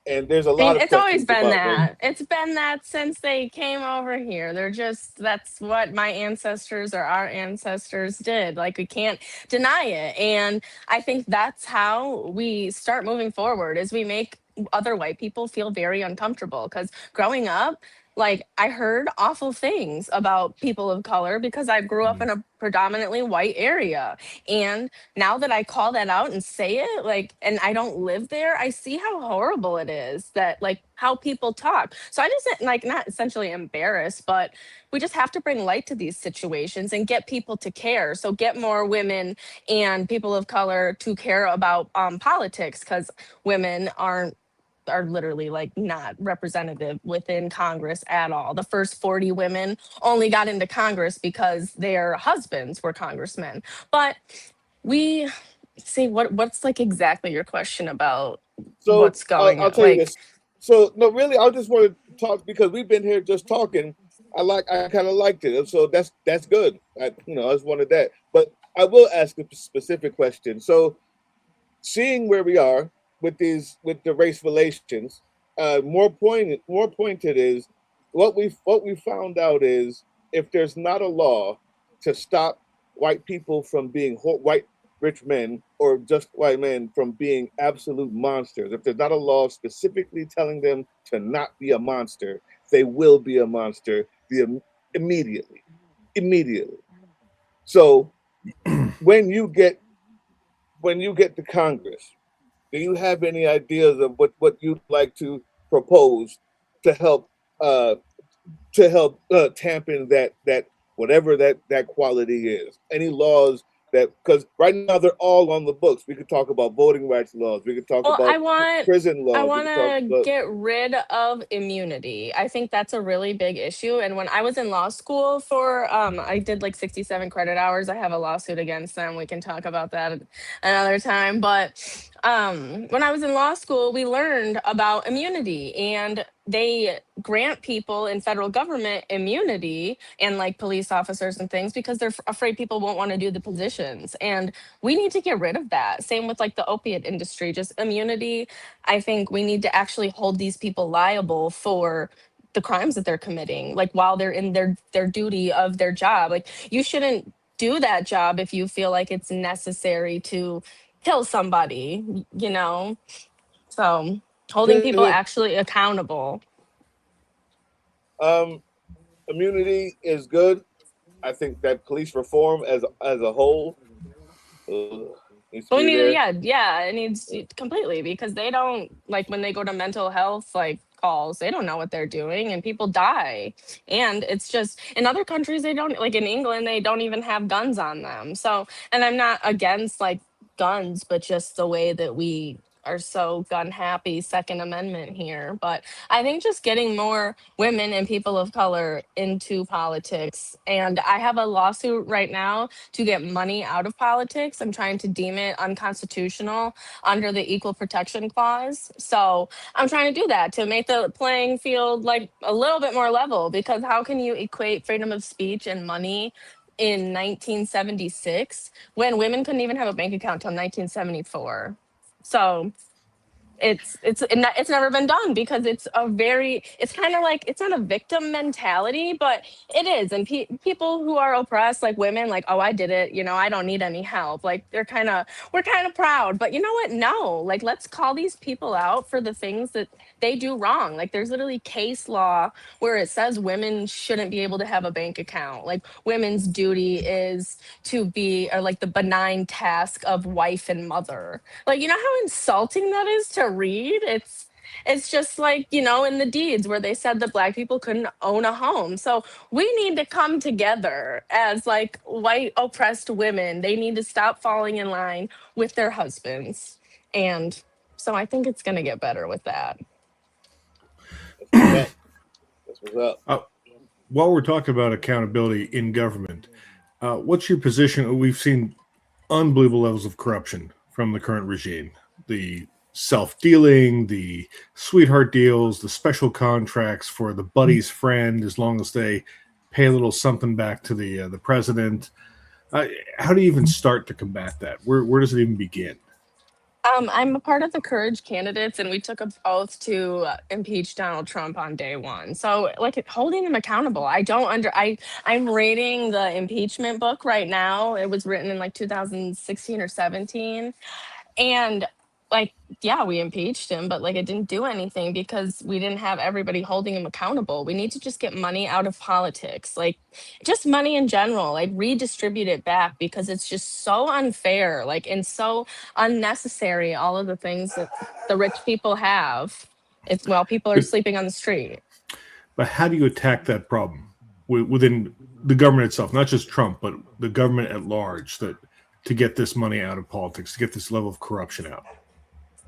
and there's a I lot mean, of it's always questions been about what. that. It's been that since they came over here. They're just, that's what my ancestors or our ancestors did. Like, we can't deny it. And I think that's how we start moving forward is we make other white people feel very uncomfortable. Because growing up, like I heard awful things about people of color because I grew up Mhm. in a predominantly white area. And now that I call that out and say it, like, and I don't live there, I see how horrible it is that, like, how people talk. So I just, like, not essentially embarrassed, but we just have to bring light to these situations and get people to care. So get more women and people of color to care about politics because women are literally like not representative within Congress at all. The first 40 women only got into Congress because their husbands were congressmen. But we see what's like exactly your question about So what's going I'll on. tell you Like, this. So no, really, I just want to talk because we've been here just talking. I kind of liked it, and so that's good. I just wanted that, but I will ask a specific question. So seeing where we are with the race relations, more pointed is what we found out is if there's not a law to stop white people from being white rich men or just white men from being absolute monsters, if there's not a law specifically telling them to not be a monster, they will be a monster immediately, immediately. So when you get when you get to Congress, do you have any ideas of what you'd like to propose to help uh, tampen that whatever that quality is? Any laws that because right now they're all on the books. We could talk about voting rights laws. We could talk well, about prison I laws. We want could talk to about. get rid of immunity. I think that's a really big issue. And when I was in law school for I did like 67 credit hours. I have a lawsuit against them. We can talk about that another time. But when I was in law school, we learned about immunity and they grant people in federal government immunity and like police officers and things because they're afraid people won't want to do the positions. And we need to get rid of that. Same with like the opiate industry, just immunity. I think we need to actually hold these people liable for the crimes that they're committing, like while they're in their duty of their job. Like you shouldn't do that job if you feel like it's necessary to kill somebody, you know? So holding people actually accountable. Um, immunity is good. I think that police reform as a whole needs to Well, we be need, there. yeah, yeah, it needs completely because they don't like when they go to mental health like calls, they don't know what they're doing and people die. And it's just in other countries, they don't like in England, they don't even have guns on them. So, and I'm not against like guns, but just the way that we are so gun happy Second Amendment here. But I think just getting more women and people of color into politics. And I have a lawsuit right now to get money out of politics. I'm trying to deem it unconstitutional under the Equal Protection Clause. So I'm trying to do that to make the playing field like a little bit more level, because how can you equate freedom of speech and money in 1976 when women couldn't even have a bank account until 1974? So it's never been done because it's kind of like, it's not a victim mentality, but it is. And people who are oppressed, like women, like, oh, I did it, I don't need any help, like we're kind of proud. But you know what, no, like, let's call these people out for the things that they do wrong. Like, there's literally case law where it says women shouldn't be able to have a bank account. Like, women's duty is to be, or like the benign task of wife and mother. Like, you know how insulting that is to read? It's just like, in the deeds where they said that Black people couldn't own a home. So we need to come together as like white oppressed women. They need to stop falling in line with their husbands. And so I think it's going to get better with that. That's what's up. While we're talking about accountability in government, what's your position? We've seen unbelievable levels of corruption from the current regime. The self-dealing, the sweetheart deals, the special contracts for the buddy's friend, as long as they pay a little something back to the president. How do you even start to combat that? Where does it even begin? I'm a part of the Courage candidates, and we took an oath to impeach Donald Trump on day one. So, like, holding him accountable. I'm reading the impeachment book right now. It was written in like 2016 or 17. And like, yeah, we impeached him, but like, it didn't do anything because we didn't have everybody holding him accountable. We need to just get money out of politics, like just money in general, like redistribute it back, because it's just so unfair, like, and so unnecessary. All of the things that the rich people have, while people are sleeping on the street. But how do you attack that problem within the government itself, not just Trump, but the government at large, to get this money out of politics, to get this level of corruption out?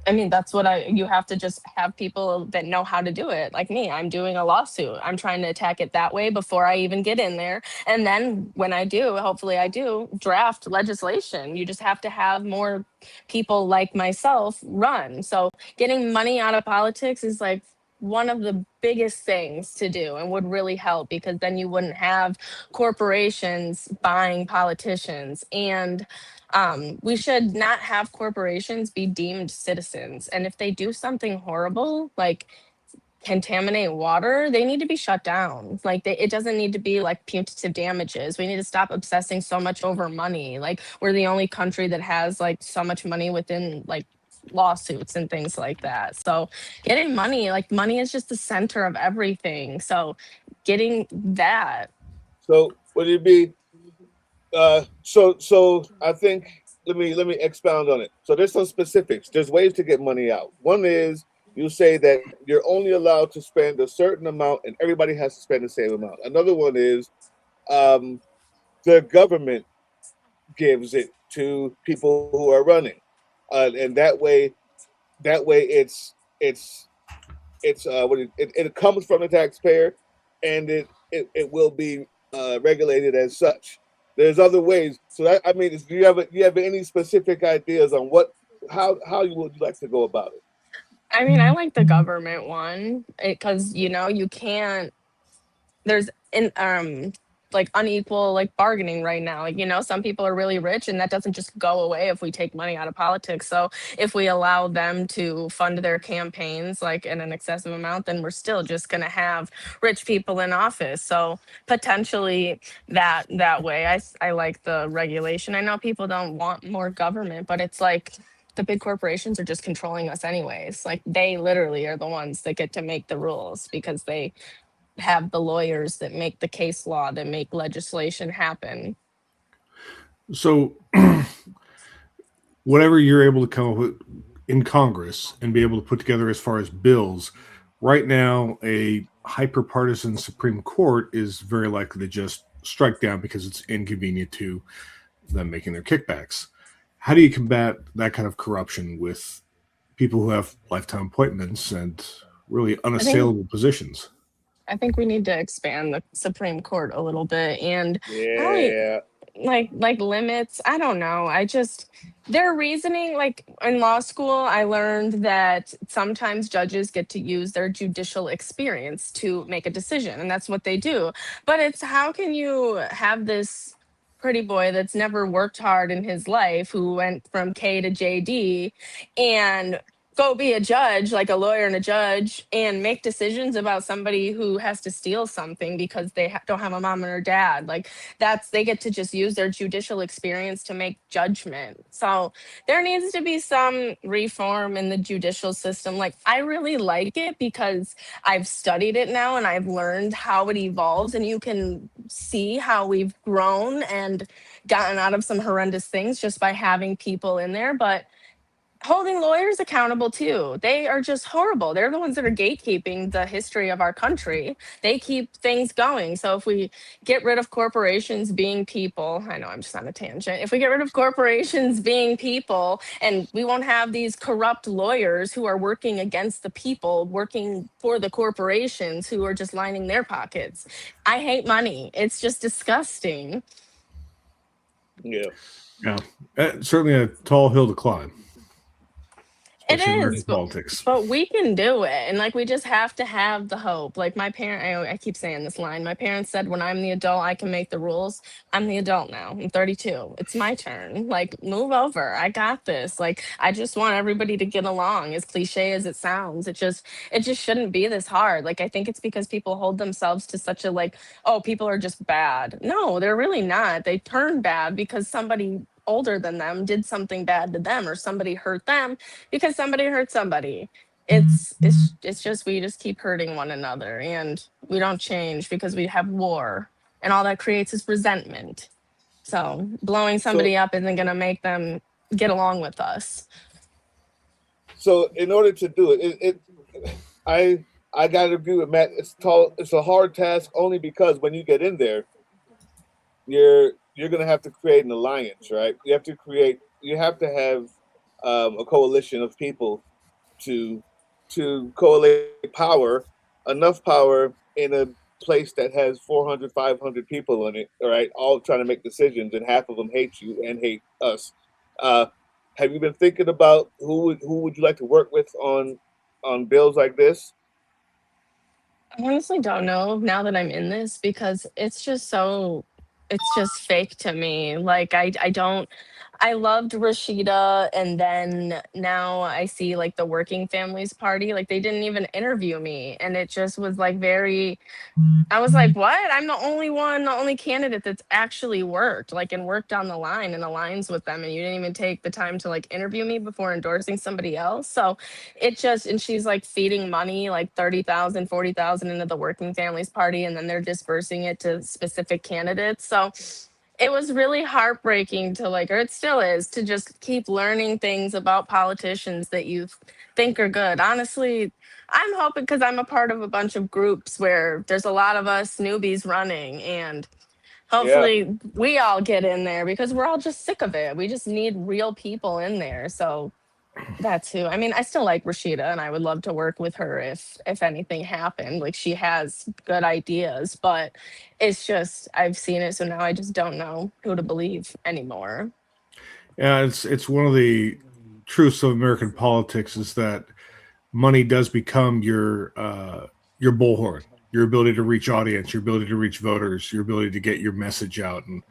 I mean, that's what you have to just have people that know how to do it. Like me, I'm doing a lawsuit. I'm trying to attack it that way before I even get in there. And then when I do, hopefully I do, draft legislation. You just have to have more people like myself run. So getting money out of politics is like one of the biggest things to do, and would really help, because then you wouldn't have corporations buying politicians. And we should not have corporations be deemed citizens. And if they do something horrible, like contaminate water, they need to be shut down. Like, it doesn't need to be like punitive damages. We need to stop obsessing so much over money. Like, we're the only country that has like so much money within like lawsuits and things like that. So getting money, like, money is just the center of everything. So getting that. So would it be so I think, let me expound on it. So there's some specifics. There's ways to get money out. One is, you say that you're only allowed to spend a certain amount and everybody has to spend the same amount. Another one is the government gives it to people who are running. And that way it comes from the taxpayer, and it will be regulated as such. There's other ways. So that, I mean, do you have any specific ideas on how you would like to go about it? I mean, I like the government one, because you can't. There's like unequal like bargaining right now. Like, some people are really rich, and that doesn't just go away if we take money out of politics. So if we allow them to fund their campaigns like in an excessive amount, then we're still just going to have rich people in office. So potentially that way, I like the regulation. I know people don't want more government, but it's like, the big corporations are just controlling us anyways. Like, they literally are the ones that get to make the rules, because they have the lawyers that make the case law, that make legislation happen. So whatever you're able to come up with in Congress and be able to put together as far as bills, right now a hyper-partisan Supreme Court is very likely to just strike down because it's inconvenient to them making their kickbacks. How do you combat that kind of corruption with people who have lifetime appointments and really unassailable positions. I think we need to expand the Supreme Court a little bit and probably Yeah. like limits. I don't know. I just their reasoning, like in law school, I learned that sometimes judges get to use their judicial experience to make a decision, and that's what they do. But it's how can you have this pretty boy that's never worked hard in his life who went from K to JD and go be a judge, like a lawyer and a judge, and make decisions about somebody who has to steal something because they don't have a mom and a dad. Like they get to just use their judicial experience to make judgment. So there needs to be some reform in the judicial system. Like I really like it because I've studied it now and I've learned how it evolves, and you can see how we've grown and gotten out of some horrendous things just by having people in there. But holding lawyers accountable too. They are just horrible. They're the ones that are gatekeeping the history of our country. They keep things going. So if we get rid of corporations being people, I know I'm just on a tangent. If we get rid of corporations being people, and we won't have these corrupt lawyers who are working against the people, working for the corporations who are just lining their pockets. I hate money. It's just disgusting. Yeah. Certainly a tall hill to climb. It especially in is, American politics. but we can do it. And like, we just have to have the hope. Like my parent, I keep saying this line. My parents said, when I'm the adult, I can make the rules. I'm the adult now. I'm 32. It's my turn. Like, move over. I got this. Like, I just want everybody to get along, as cliche as it sounds. It just shouldn't be this hard. Like, I think it's because people hold themselves to such a like, oh, people are just bad. No, they're really not. They turn bad because somebody older than them did something bad to them, or somebody hurt them because somebody hurt somebody. It's just, we just keep hurting one another, and we don't change because we have war, and all that creates is resentment. So blowing somebody up isn't going to make them get along with us. So in order to do it, I gotta agree with Matt. It's a hard task only because when you get in there, you're gonna have to create an alliance, right? You have to have a coalition of people to collate enough power in a place that has 400, 500 people in it, all right, all trying to make decisions, and half of them hate you and hate us. Have you been thinking about who would you like to work with on bills like this? I honestly don't know now that I'm in this, because it's just fake to me. Like, I loved Rashida, and then now I see like the Working Families Party, like they didn't even interview me, and it just was like very, I was like, what? I'm the only candidate that's actually worked, like, and worked down the line and aligns with them. And you didn't even take the time to like interview me before endorsing somebody else. So and she's like feeding money, like 30,000, 40,000 into the Working Families Party. And then they're dispersing it to specific candidates. So it was really heartbreaking to like, or it still is, to just keep learning things about politicians that you think are good. Honestly, I'm hoping, because I'm a part of a bunch of groups where there's a lot of us newbies running, and hopefully we all get in there, because we're all just sick of it. We just need real people in there. So that's who. I mean, I still like Rashida, and I would love to work with her if anything happened. Like, she has good ideas, but it's just, I've seen it, so now I just don't know who to believe anymore. Yeah, it's one of the truths of American politics is that money does become your bullhorn, your ability to reach audience, your ability to reach voters, your ability to get your message out. And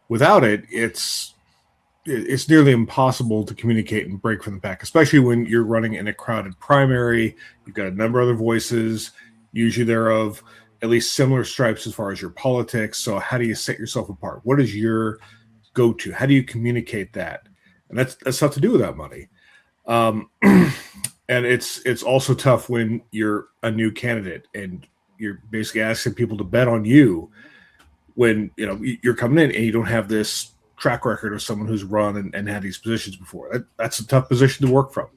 without it, it's nearly impossible to communicate and break from the pack, especially when you're running in a crowded primary. You've got a number of other voices, usually they're of at least similar stripes as far as your politics. So how do you set yourself apart? What is your go-to? How do you communicate that? And that's tough to do without money. And it's also tough when you're a new candidate and you're basically asking people to bet on you when you're coming in and you don't have this track record of someone who's run and had these positions before. That's a tough position to work from.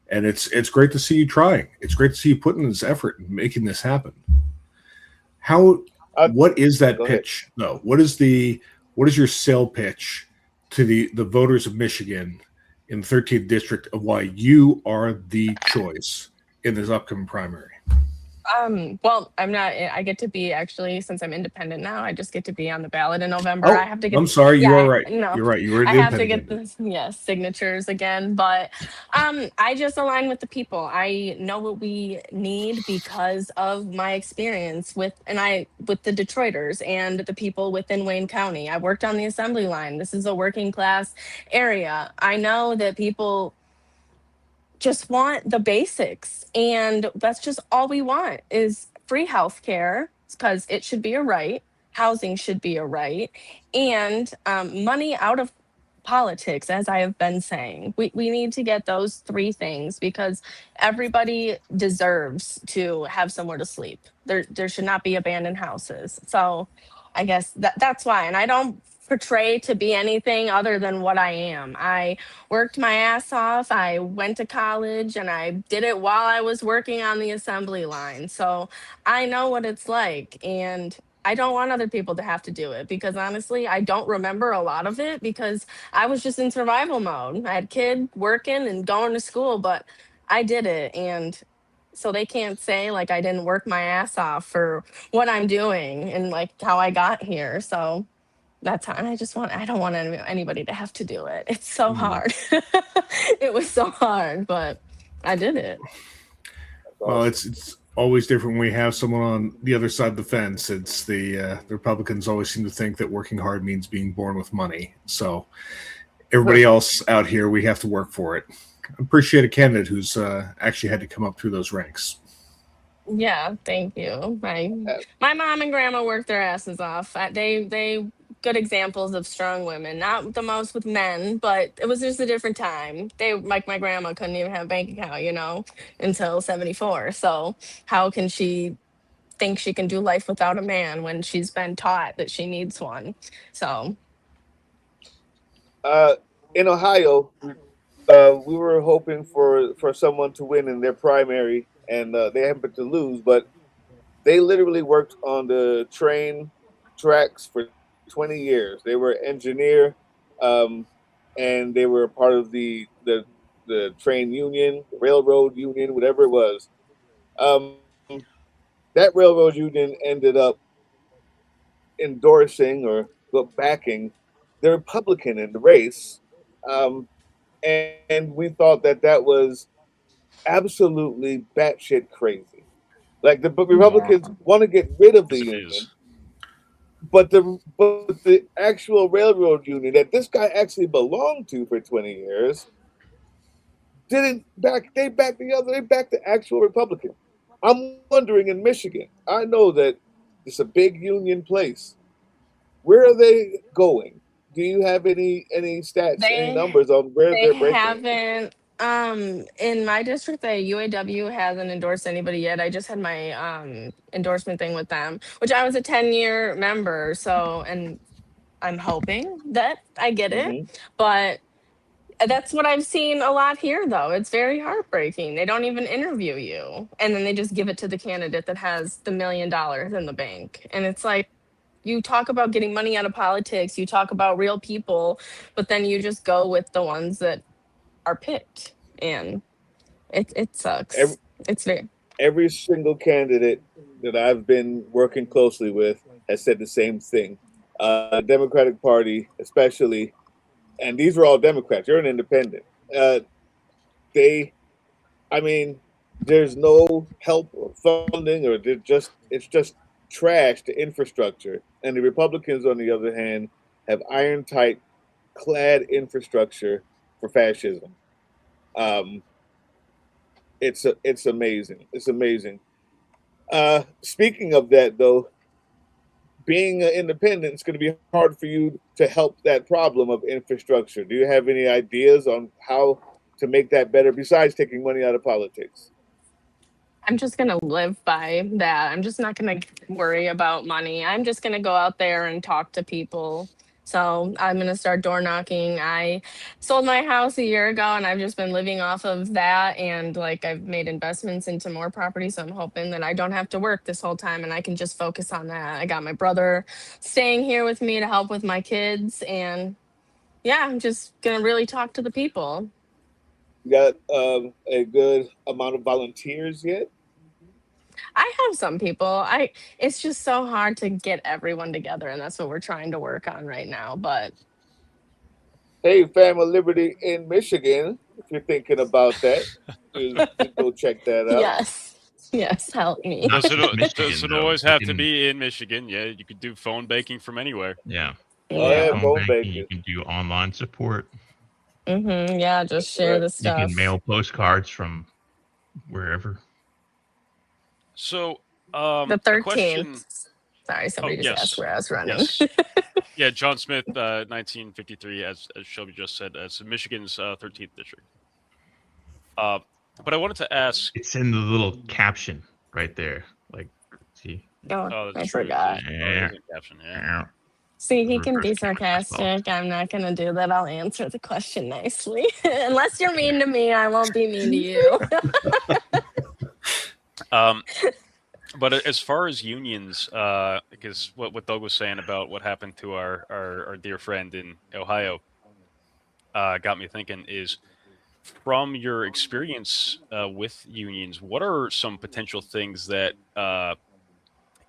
And it's great to see you trying. It's great to see you putting this effort and making this happen. What is that pitch though? What is your sale pitch to the voters of Michigan in the 13th district of why you are the choice in this upcoming primary. Well, I'm not. I get to be actually, since I'm independent now, I just get to be on the ballot in November. Oh, I have to get. I'm sorry. You are right. No, You're right. You were I the have to get independent. the signatures again. But I just align with the people. I know what we need because of my experience with the Detroiters and the people within Wayne County. I worked on the assembly line. This is a working class area. I know that people just want the basics, and that's just all we want is free health care, because it should be a right, housing should be a right, and money out of politics. As I have been saying, we need to get those three things, because everybody deserves to have somewhere to sleep. There should not be abandoned houses. So I guess that's why. And I don't portray to be anything other than what I am. I worked my ass off. I went to college and I did it while I was working on the assembly line. So I know what it's like. And I don't want other people to have to do it, because honestly, I don't remember a lot of it because I was just in survival mode. I had kid working and going to school, but I did it. And so they can't say like I didn't work my ass off for what I'm doing and like how I got here. So that's how, and I don't want anybody to have to do it. It's so hard. It was so hard, but I did it. Well, it's always different when we have someone on the other side of the fence. It's the Republicans always seem to think that working hard means being born with money. So everybody else out here, we have to work for it. I appreciate a candidate who's actually had to come up through those ranks. Yeah, thank you. My mom and grandma worked their asses off. They good examples of strong women. Not the most with men, but it was just a different time. They, like my grandma, couldn't even have a bank account, until 74. So how can she think she can do life without a man when she's been taught that she needs one? So In Ohio, we were hoping for someone to win in their primary, and they happened to lose. But they literally worked on the train tracks for 20 years. They were engineer, and they were part of the train union, the railroad union, whatever it was. That railroad union ended up endorsing or backing the Republican in the race. And we thought that was absolutely batshit crazy. Like the Republicans want to get rid of the union, but the actual railroad union that this guy actually belonged to for 20 years didn't back. They backed the actual Republican. I'm wondering, in Michigan, I know that it's a big union place. Where are they going? Do you have any stats, any numbers on where they're breaking? haven't. In my district, the UAW hasn't endorsed anybody yet. I just had my endorsement thing with them, which I was a 10-year member. So, and I'm hoping that I get it, but that's what I've seen a lot here, though. It's very heartbreaking. They don't even interview you, and then they just give it to the candidate that has the $1 million in the bank. And it's like, you talk about getting money out of politics, you talk about real people, but then you just go with the ones that are picked, and it sucks. Every single candidate that I've been working closely with has said the same thing. Democratic Party, especially, and these are all Democrats. You're an independent. There's no help or funding, or it's just trash to infrastructure. And the Republicans, on the other hand, have iron tight, clad infrastructure for fascism. It's amazing. It's amazing. Speaking of that, though, being an independent, it's going to be hard for you to help that problem of infrastructure. Do you have any ideas on how to make that better besides taking money out of politics? I'm just going to live by that. I'm just not going to worry about money. I'm just going to go out there and talk to people. So I'm going to start door knocking. I sold my house a year ago, and I've just been living off of that. And like, I've made investments into more property. So I'm hoping that I don't have to work this whole time and I can just focus on that. I got my brother staying here with me to help with my kids. And yeah, I'm just going to really talk to the people. You got a good amount of volunteers yet? I have some people. It's just so hard to get everyone together, and that's what we're trying to work on right now. But Hey, Family Liberty in Michigan, if you're thinking about that, you go check that out. yes, yes, help me. Not just Michigan, Doesn't though. always You have to can- be in Michigan. Yeah, you could do phone banking from anywhere. Yeah. Oh, You can do yeah, Yeah. phone phone banking. You banking. can do online support. Yeah, just share Right. the You can stuff. mail postcards from wherever. So, The a question. 13th. Sorry, somebody just asked Yes, where I was running. yes, yeah. John Smith, 1953, as Shelby just said, as Michigan's 13th district. But I wanted to ask. It's in the little caption right there. Like, see? Oh, Oh, I that's true. forgot. There's a caption. Yeah. See, he can Reverse be camera as well. sarcastic. I'm not going to do that. I'll answer the question nicely. Unless you're mean to me, I won't be mean to you. But as far as unions, because what Doug was saying about what happened to our dear friend in Ohio got me thinking is from your experience with unions, what are some potential things that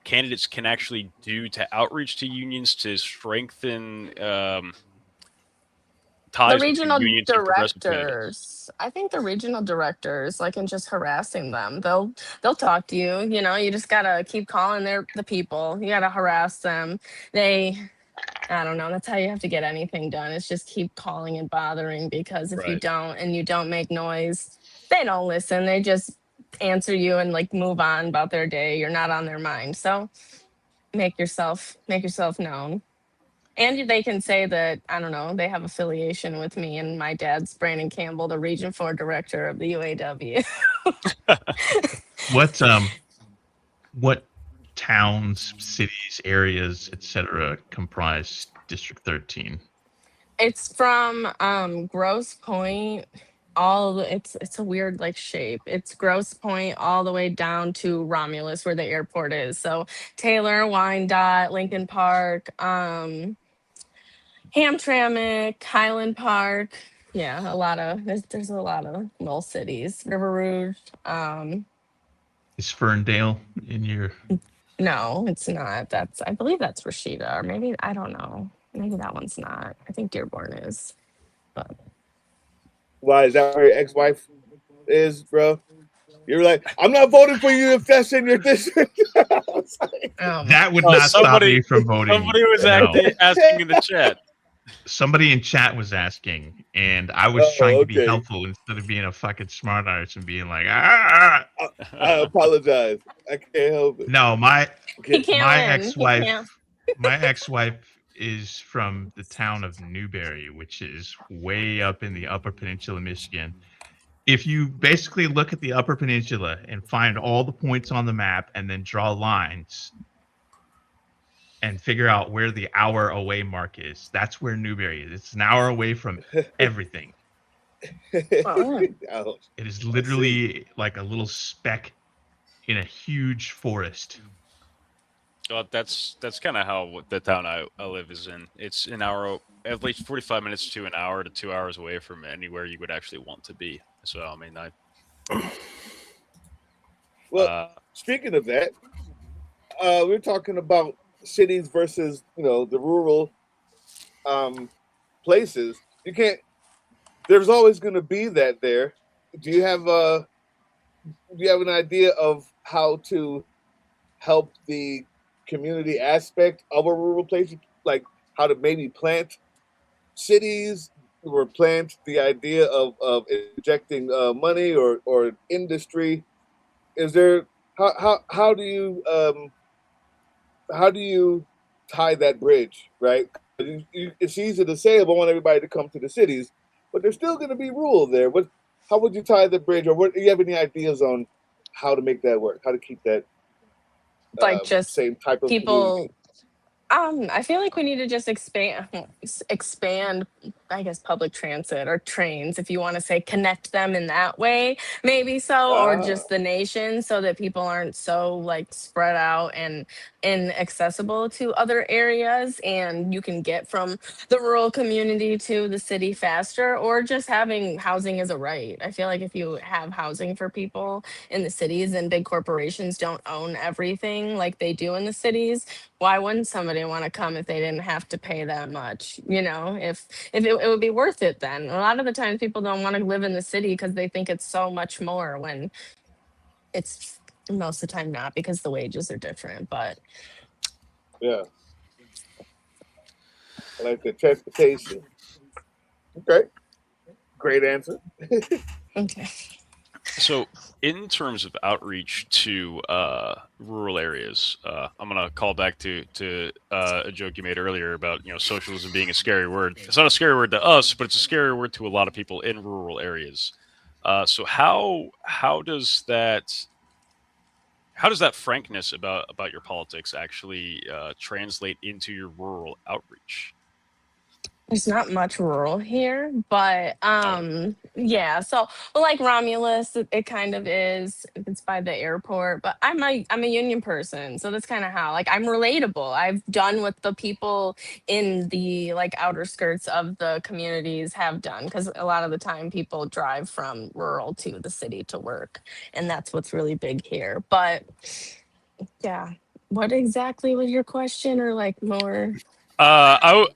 candidates can actually do to outreach to unions to strengthen The ties between regional unions and progressive candidates? directors, I think the regional directors, like, and just harassing them, they'll talk to you. You know, you just gotta keep calling the people. You gotta harass them. I don't know. That's how you have to get anything done. It's just keep calling and bothering, because if you Right. don't and you don't make noise, they don't listen. They just answer you and like move on about their day. You're not on their mind. So make yourself known. And they can say that, I don't know, they have affiliation with me, and my dad's Brandon Campbell, the Region 4 director of the UAW. What towns, cities, areas, etc. comprise District 13? It's from Grosse Point, it's a weird like shape. It's Grosse Point all the way down to Romulus, where the airport is. So Taylor, Wyandotte, Lincoln Park, Hamtramck, Highland Park. Yeah, there's a lot of little cities. River Rouge. Is Ferndale in your? No, it's not. I believe that's Rashida, or maybe I don't know. Maybe that one's not. I think Dearborn is. But Why is that where your ex-wife is, bro? You're like, I'm not voting for you if that's in your district. That would not stop me from voting. Somebody was No. asking in the chat. Somebody in chat was asking, and I was trying to be okay. helpful instead of being a fucking smartass and being like, ah. I apologize. I can't help it. No, my he can't my win. He ex-wife, can't. my ex-wife is from the town of Newberry, which is way up in the Upper Peninsula, Michigan. If you basically look at the Upper Peninsula and find all the points on the map and then draw lines and figure out where the hour away mark is, that's where Newberry is. It's an hour away from everything. Wow. Ouch. It is literally like a little speck in a huge forest. Well, that's kind of how the town I live is in. It's an hour, at least 45 minutes to an hour to 2 hours away from anywhere you would actually want to be. So, I mean, Well, speaking of that, we're talking about cities versus, the rural places. You can't. There's always going to be that there. Do you have an idea of how to help the community aspect of a rural place, like how to maybe plant cities or plant the idea of injecting money or industry? Is there how do you tie that bridge, right? It's easy to say, I want everybody to come to the cities, but there's still going to be rural there. How would you tie the bridge, or do you have any ideas on how to make that work? How to keep that Like just same type of people. community? I feel like we need to just expand, I guess, public transit or trains, if you want to say connect them in that way, maybe so, or Ah, just the nation so that people aren't so like spread out and inaccessible to other areas and you can get from the rural community to the city faster, or just having housing as a right. I feel like if you have housing for people in the cities and big corporations don't own everything like they do in the cities, why wouldn't somebody want to come if they didn't have to pay that much? If it would be worth it, then a lot of the times people don't want to live in the city because they think it's so much more when it's most of the time not, because the wages are different. But yeah. I like the transportation. Okay, great answer. okay. So, in terms of outreach to rural areas, I'm gonna call back to a joke you made earlier about socialism being a scary word. It's not a scary word to us, but it's a scary word to a lot of people in rural areas. So how does that frankness about your politics actually translate into your rural outreach? There's not much rural here, but Oh, yeah. So well, like Romulus, it kind of is. It's by the airport, but I'm a union person, so that's kind of how, like, I'm relatable. I've done what the people in the like outer skirts of the communities have done, because a lot of the time people drive from rural to the city to work, and that's what's really big here. But yeah, what exactly was your question, or like more? uh, I w-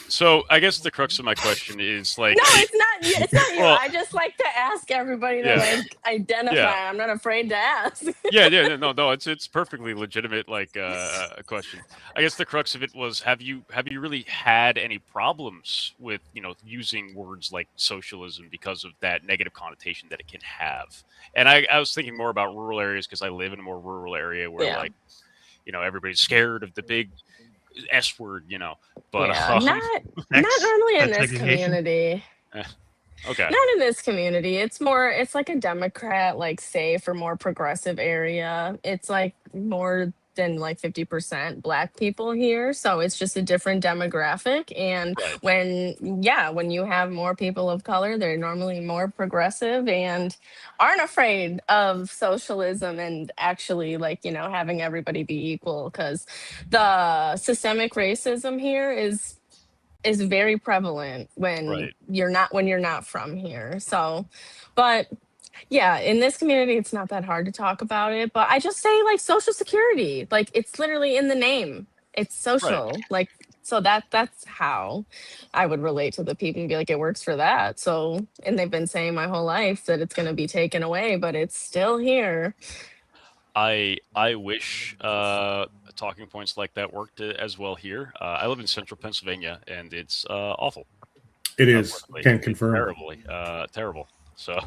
so I guess the crux of my question is like, No, it's not you. It's not you. well, I just like to ask everybody to yeah, like yeah. identify. I'm not afraid to ask. Yeah, no, it's perfectly legitimate, like a question. I guess the crux of it was, have you really had any problems with using words like socialism because of that negative connotation that it can have? And I was thinking more about rural areas because I live in a more rural area where Yeah, like everybody's scared of the big S word, but yeah. Not Sex, normally in that this segregation. community. eh, okay, Not in this community. It's like a Democrat, like safe or more progressive area. It's like more than like 50% black people here. So it's just a different demographic. And right, when you have more people of color, they're normally more progressive and aren't afraid of socialism and actually like, having everybody be equal. Cause the systemic racism here is very prevalent when right, you're not from here. So, but yeah, in this community it's not that hard to talk about it, but I just say like social security, like it's literally in the name. It's right. social. Like, so that's how I would relate to the people and be like, it works for that. So, and they've been saying my whole life that it's going to be taken away, but it's still here. I wish talking points like that worked as well here. I live in central Pennsylvania, and it's awful. It is. Unfortunately, Can it's confirm. terrible. So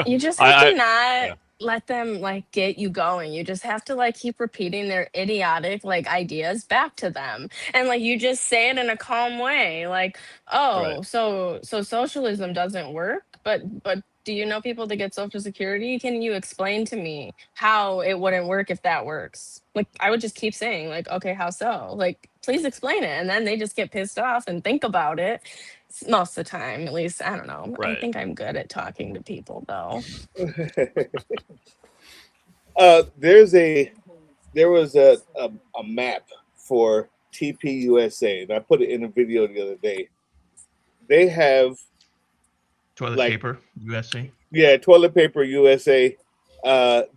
You just have I to not yeah, let them like get you going. You just have to like keep repeating their idiotic like ideas back to them. And like you just say it in a calm way. Like, right, "Oh, so socialism doesn't work, but do you know people that get social security? Can you explain to me how it wouldn't work if that works?" Like I would just keep saying like, "Okay, how so?" Like, "Please explain it." And then they just get pissed off and think about it. Most of the time, at least. I don't know. I right. think I'm good at talking to people though. There's there was a map for TPUSA, and I put it in a video the other day. They have Toilet like paper, USA. toilet paper USA.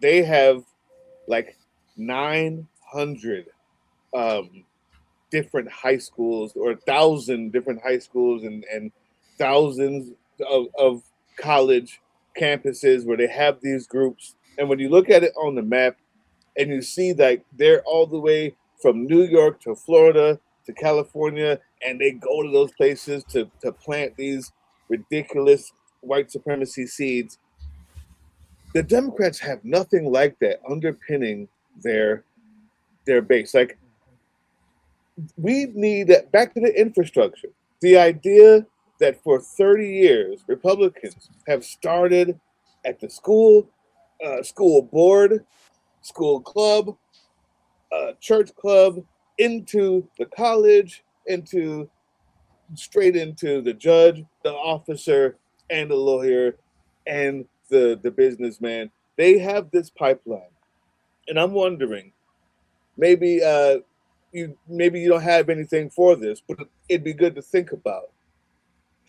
They have like 900 um, different high schools, or 1,000 different high schools, and thousands of college campuses where they have these groups. And when you look at it on the map, and you see that they're all the way from New York to Florida to California, and they go to those places to plant these ridiculous white supremacy seeds. The Democrats have nothing like that underpinning their base. Like, we need that back to the infrastructure. The idea that for 30 years Republicans have started at the school board, school club, church club, into the college, straight into the judge, the officer, and the lawyer, and the businessman. They have this pipeline, and I'm wondering, maybe you don't have anything for this, but it'd be good to think about.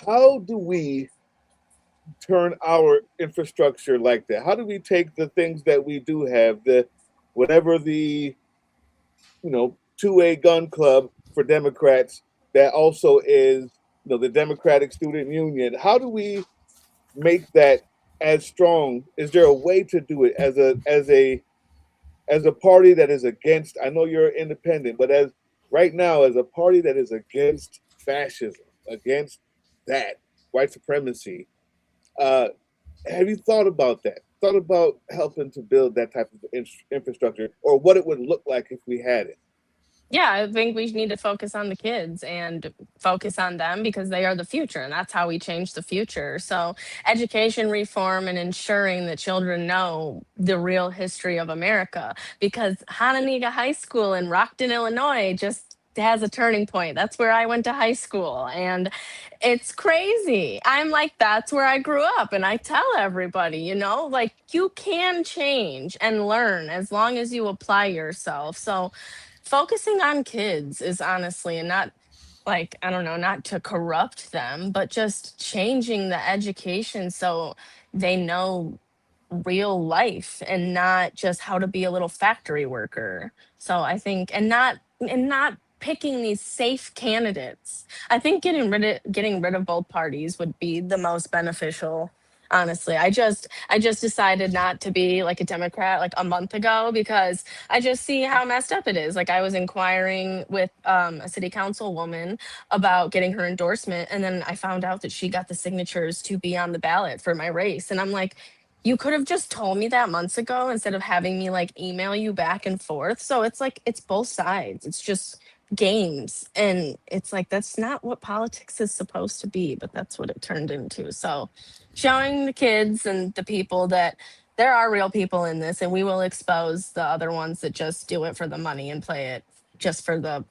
How do we turn our infrastructure like that? How do we take the things that we do have, the whatever the 2A gun club for Democrats that also is the Democratic Student Union? How do we make that as strong? Is there a way to do it as a party that is against? I know you're independent, but as right now as a party that is against fascism, against that white supremacy, have you thought about that? Thought about helping to build that type of infrastructure, or what it would look like if we had it? Yeah, I think we need to focus on the kids and focus on them because they are the future, and that's how we change the future. So, education reform and ensuring that children know the real history of America, because Hananiga High School in Rockton, Illinois, just has a turning point. That's where I went to high school, and it's crazy. I'm like, that's where I grew up, and I tell everybody, like you can change and learn as long as you apply yourself. So, focusing on kids is honestly, and not like, I don't know, not to corrupt them, but just changing the education so they know real life and not just how to be a little factory worker. So I think, and not picking these safe candidates. I think getting rid of both parties would be the most beneficial. Honestly, I just decided not to be like a Democrat like a month ago because I just see how messed up it is. Like I was inquiring with a city council woman about getting her endorsement, and then I found out that she got the signatures to be on the ballot for my race, and I'm like, you could have just told me that months ago instead of having me like email you back and forth. So it's like it's both sides. It's just games. And it's like that's not what politics is supposed to be, but that's what it turned into. So showing the kids and the people that there are real people in this, and we will expose the other ones that just do it for the money and play it just for the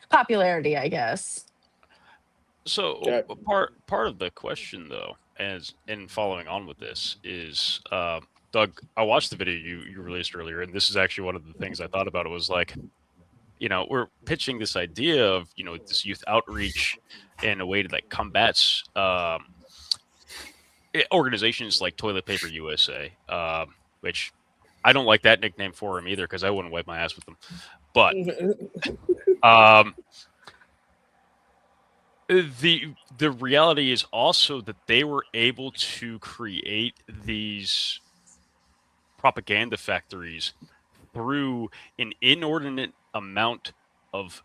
popularity, I guess. So Yeah. part of the question though, as in following on with this, is Doug. I watched the video you released earlier, and this is actually one of the things I thought about. It was like, we're pitching this idea of this youth outreach in a way that combats organizations like Toilet Paper USA, which I don't like that nickname for them either because I wouldn't wipe my ass with them. But the reality is also that they were able to create these propaganda factories through an inordinate amount of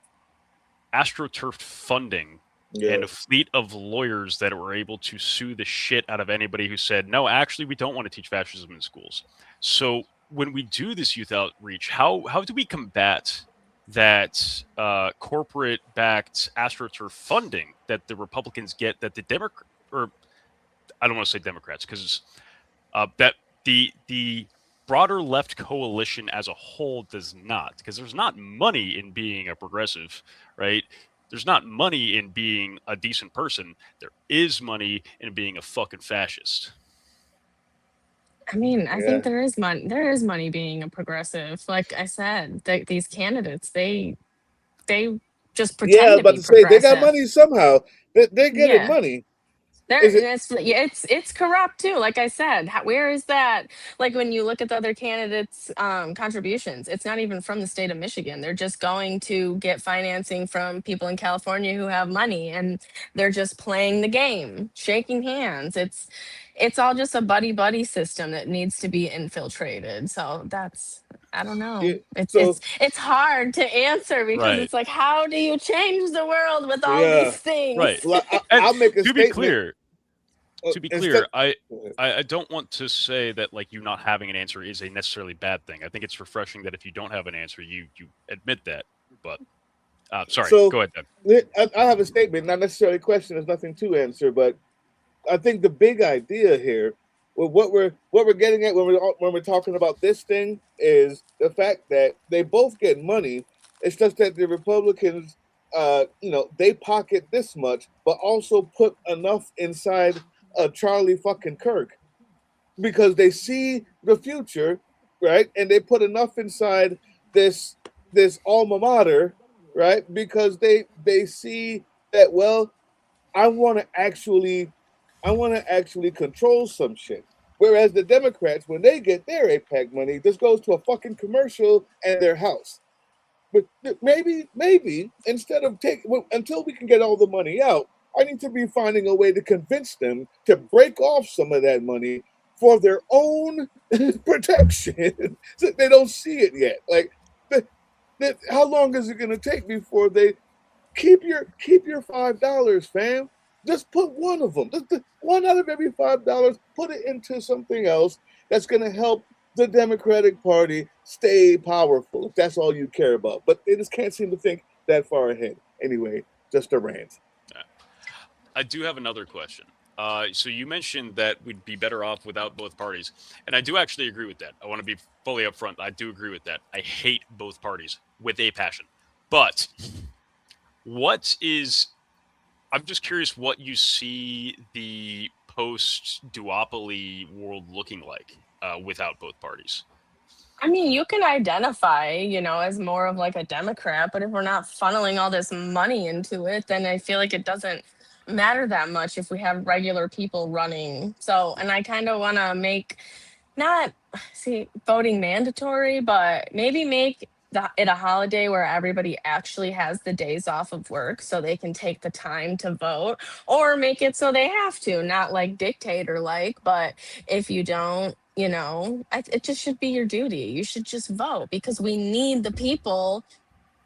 astroturf funding and a fleet of lawyers that were able to sue the shit out of anybody who said, no, actually, we don't want to teach fascism in schools. So when we do this youth outreach, how do we combat that corporate-backed astroturf funding that the Republicans get that the or I don't want to say Democrats, because that the broader left coalition as a whole does not, because there's not money in being a progressive, right? There's not money in being a decent person. There is money in being a fucking fascist. I mean, I Yeah. think there is money. There is money being a progressive. Like I said, these candidates, they just Yeah, I pretend was to about be to say they got progressive. money somehow. They're getting Yeah. money. There, Is it? it's corrupt too. Like I said, where is that? Like when you look at the other candidates' contributions, it's not even from the state of Michigan. They're just going to get financing from people in California who have money, and they're just playing the game, shaking hands. It's all just a buddy buddy system that needs to be infiltrated. So that's, I don't Yeah, know. It's so it's it's hard to answer because Right. it's like, how do you change the world with all yeah, these things? Right. well, And I'll make a to be statement. clear, Instead, I don't want to say that like you not having an answer is a necessarily bad thing. I think it's refreshing that if you don't have an answer, you admit that. But sorry, so go ahead, Doug. I have a statement, not necessarily a question. There's nothing to answer, but I think the big idea here, well, what we're getting at when we're talking about this thing is the fact that they both get money It's just that the Republicans, they pocket this much, but also put enough inside Charlie fucking Kirk because they see the future, right? And they put enough inside this alma mater, right? Because they see that, well, I want to actually control some shit. Whereas the Democrats, when they get their APAC money, this goes to a fucking commercial and their house. But maybe instead of until we can get all the money out, I need to be finding a way to convince them to break off some of that money for their own protection. So they don't see it yet. Like, how long is it going to take before they keep your $5, fam? Just put one of them, just one out of every $5. Put it into something else that's going to help the Democratic Party stay powerful. If that's all you care about, but they just can't seem to think that far ahead. Anyway, just a rant. I do have another question. So you mentioned that we'd be better off without both parties, and I do actually agree with that. I want to be fully upfront. I do agree with that. I hate both parties with a passion. But I'm just curious what you see the post-duopoly world looking like without both parties. I mean, you can identify, as more of like a Democrat, but if we're not funneling all this money into it, then I feel like it doesn't matter that much if we have regular people running. So, and I kind of want to make not see voting mandatory, but maybe make it a holiday where everybody actually has the days off of work so they can take the time to vote, or make it so they have to, not like dictator like, but if you don't, it just should be your duty. You should just vote because we need the people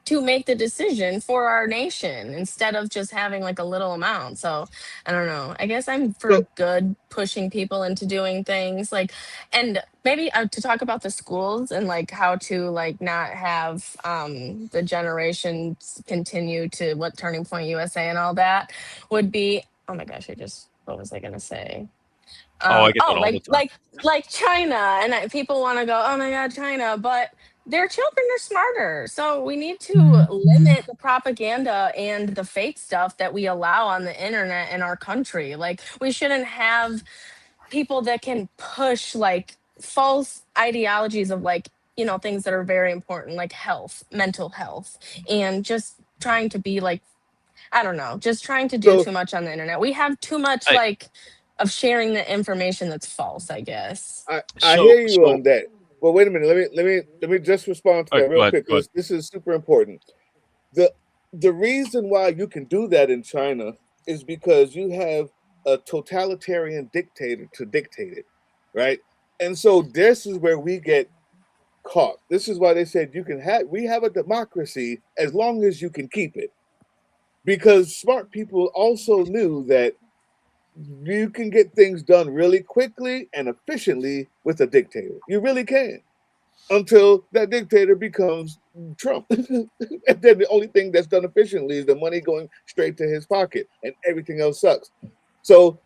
to make the decision for our nation instead of just having like a little amount. So I don't know. I guess I'm for So, good pushing people into doing things like, and maybe to talk about the schools and like how to like not have the generations continue to what Turning Point USA and all that would be. Oh my gosh, what was I gonna say? Oh, I get that all the Like time. China, and people want to go, oh my God, China, but their children are smarter. So we need to limit the propaganda and the fake stuff that we allow on the internet in our country. Like we shouldn't have people that can push like false ideologies of like, things that are very important, like health, mental health, and just trying to be like, I don't know, just trying to do so too much on the internet. We have too much I, like of sharing the information that's false, I guess. I so hear you so on that. But wait a minute. Let me just respond to that go real ahead. quick Go ahead. because this is super important. the The reason why you can do that in China is because you have a totalitarian dictator to dictate it, right? And so this is where we get caught. This is why they said we have a democracy as long as you can keep it. Because smart people also knew that you can get things done really quickly and efficiently with a dictator. You really can until that dictator becomes Trump. And then the only thing that's done efficiently is the money going straight to his pocket and everything else sucks. So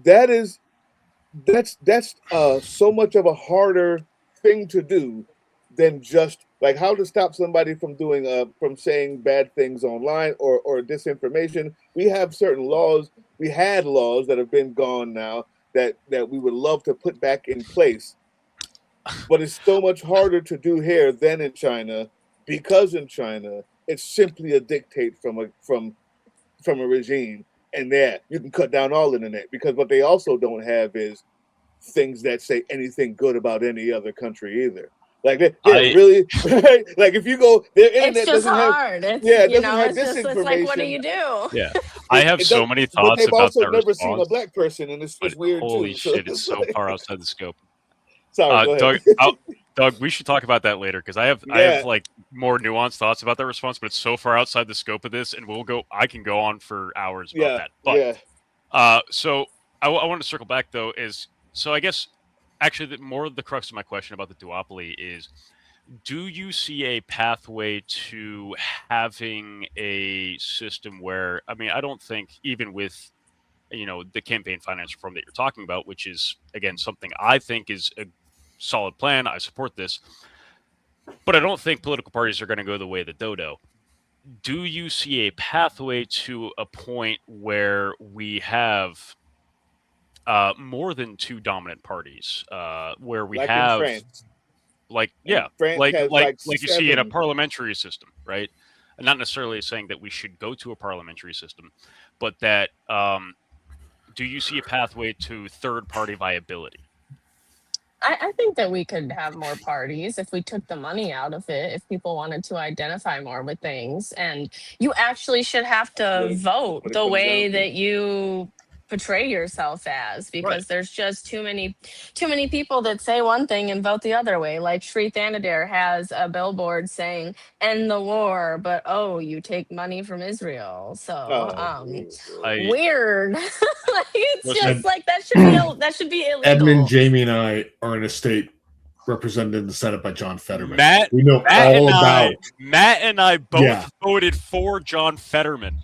that is that's so much of a harder thing to do than just like how to stop somebody from doing from saying bad things online or disinformation. We have certain laws. We had laws that have been gone now that we would love to put back in place, but it's so much harder to do here than in China because in China it's simply a dictate from a regime, and there you can cut down all internet because what they also don't have is things that say anything good about any other country either. Like they're I really right? Like if you go, their It's internet just doesn't have hard. it doesn't have It's like, what do disinformation. you do? Yeah, I have It does, so many but thoughts they've about also that never seen a response, black person, and but it's weird holy too. So shit, it's it's so like, far outside the scope. sorry, go ahead. Doug, we should talk about that later because I have Yeah, like more nuanced thoughts about that response, but it's so far outside the scope of this, and I can go on for hours about yeah, that. But yeah. so I want to circle back though. I guess actually more of the crux of my question about the duopoly is: do you see a pathway to having a system where I don't think even with the campaign finance reform that you're talking about, which is again something I think is a solid plan. I support this. But I don't think political parties are going to go the way of the dodo. Do you see a pathway to a point where we have more than two dominant parties, where we Like in have, France. like, And yeah, France has like you see in a 7. parliamentary system, right? And not necessarily saying that we should go to a parliamentary system, but that do you see a pathway to third party viability? I think that we could have more parties if we took the money out of it, if people wanted to identify more with things. And you actually should have to vote what it the comes way down to. that you portray yourself as, because there's just too many people that say one thing and vote the other way. Like Sri Thanadar has a billboard saying end the war, but oh, you take money from Israel. So I weird. Like, it's Listen, just like that should be illegal. Edmund, Jamie, and I are in a state represented in the Senate by John Fetterman. Matt, we know Matt all and about, Matt and I both Yeah. voted for John Fetterman.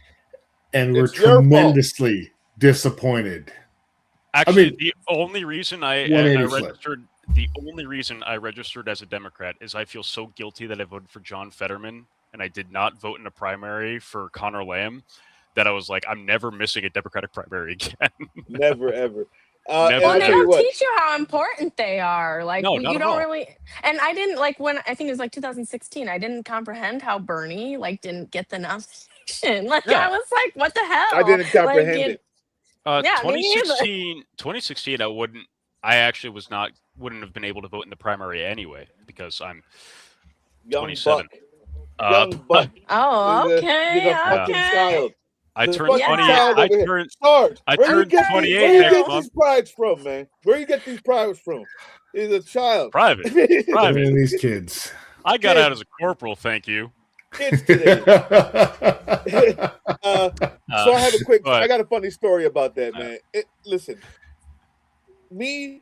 and we're It's your fault. tremendously disappointed. Actually, mean, the only reason I 180 flip. registered, the only reason I registered as a Democrat is I feel so guilty that I voted for John Fetterman and I did not vote in a primary for Connor Lamb that I was like, I'm never missing a Democratic primary again. Never ever. Never, And Well, I'll they tell you don't what. teach you how important they are. Like, No, not you at don't all. really. And I didn't like when I think it was like 2016. I didn't comprehend how Bernie like didn't get the nomination. Like, Yeah. I was like, what the hell? I didn't comprehend like, it. Yeah, me neither. 2016, wouldn't have been able to vote in the primary anyway because I'm Young 27. buck. Young buck. Oh, He's a okay, fucking okay. child. I He's a turned fucking 28. child I over here. turned Sarge, I where you turned get 28 where you next get month. these prides from, man? Where you get these prides from? He's a child. private. And these kids. I got out as a corporal, thank you. Kids today. So I have a quick. but- I got a funny story about that, man. Listen, me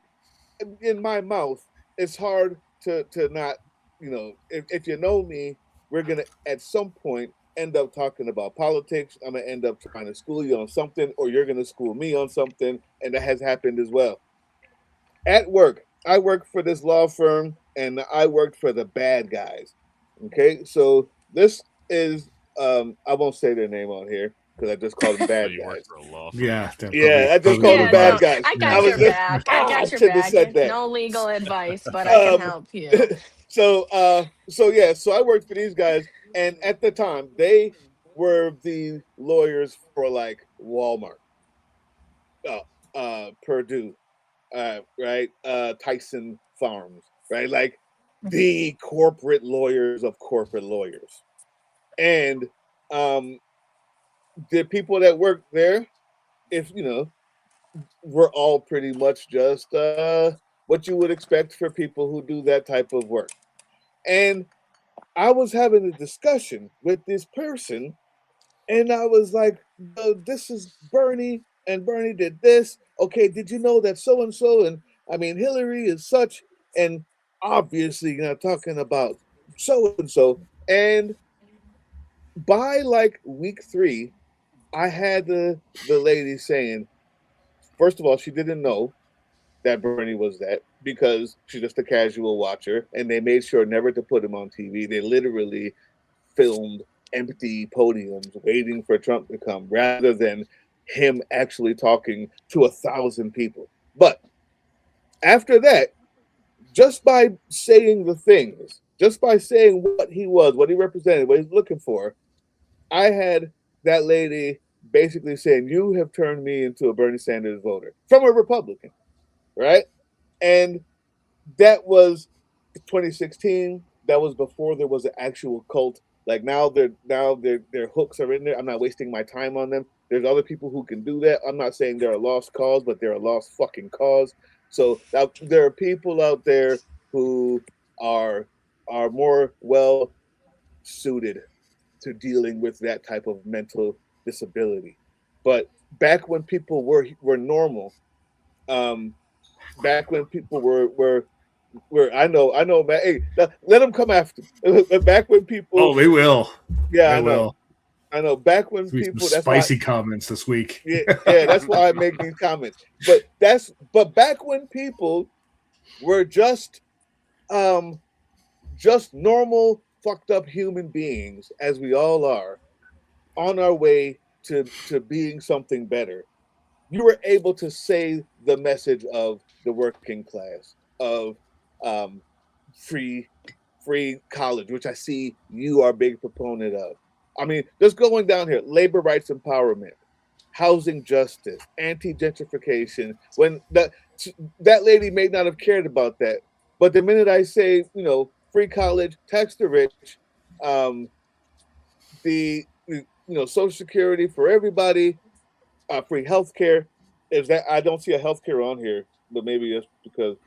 in my mouth, it's hard to not. You know, if you know me, we're gonna at some point end up talking about politics. I'm gonna end up trying to school you on something, or you're gonna school me on something, and that has happened as well. At work, I work for this law firm, and I worked for the bad guys. Okay, so this is I won't say their name on here because I just called them So bad you work guys. for a law firm. Yeah, Yeah, I just probably called them Yeah, bad no, guys. I I got was your just- back. I got your shouldn't have back. said that. No legal advice, but I can help you. So I worked for these guys, and at the time they were the lawyers for like Walmart, Purdue, right, Tyson Farms, right, like the corporate lawyers of corporate lawyers, and the people that work there, if you know, were all pretty much just what you would expect for people who do that type of work. And I was having a discussion with this person, and I was like, "No, this is Bernie, and Bernie did this. Okay, did you know that so and so? And I mean, Hillary is such, and obviously, you know, talking about so and so." And by like week 3, I had the lady saying, first of all, she didn't know that Bernie was that because she's just a casual watcher, and they made sure never to put him on TV. They literally filmed empty podiums waiting for Trump to come rather than him actually talking to 1,000 people. But after that, just by saying the things, just by saying what he was, what he represented, what he's looking for, I had that lady basically saying, "You have turned me into a Bernie Sanders voter," from a Republican, right? And that was 2016. That was before there was an actual cult. Like now their hooks are in there. I'm not wasting my time on them. There's other people who can do that. I'm not saying they're a lost cause, but they're a lost fucking cause. So now there are people out there who are more well suited to dealing with that type of mental disability. But back when people were normal, back when people were I know, man. Hey, let them come after me. Back when people, Oh, they will. yeah, They I know, will. I know. Back when Some people, that's why, spicy comments this week. yeah, that's why I make these comments. But back when people were just just normal fucked up human beings, as we all are, on our way to being something better, you were able to say the message of the working class, of um, free college, which I see you are a big proponent of. I mean, just going down here, labor rights empowerment, housing justice, anti-gentrification. When that lady may not have cared about that, but the minute I say, free college, tax the rich, the Social Security for everybody, free healthcare. Is that I don't see a healthcare on here, but maybe it's because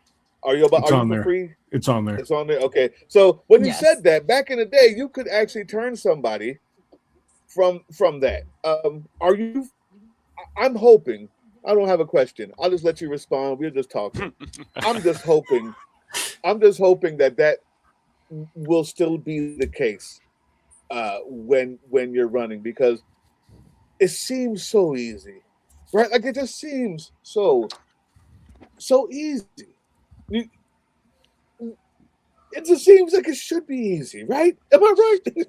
are you on for there. free? It's on there. It's on there. Okay. So when you Yes. said that back in the day, you could actually turn somebody from that. Are you? I'm hoping. I don't have a question. I'll just let you respond. We're just talking. I'm just hoping that will still be the case when you're running, because it seems so easy, right? Like it just seems so easy. It just seems like it should be easy, right? Am I right?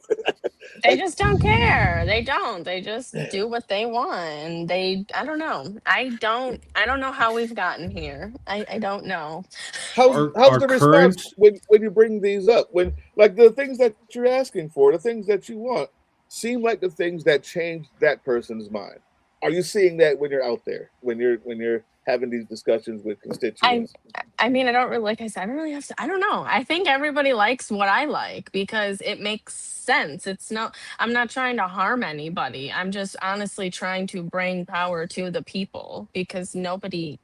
They just don't care. They don't. They just do what they want. And I don't know. I don't know how we've gotten here. I don't know. How's Our the current- response when you bring these up? When, like, the things that you're asking for, the things that you want, seem like the things that change that person's mind. Are you seeing that when you're out there, when you're having these discussions with constituents? I mean, I don't really, like I said, I don't really have to, I don't know. I think everybody likes what I like because it makes sense. I'm not trying to harm anybody. I'm just honestly trying to bring power to the people because nobody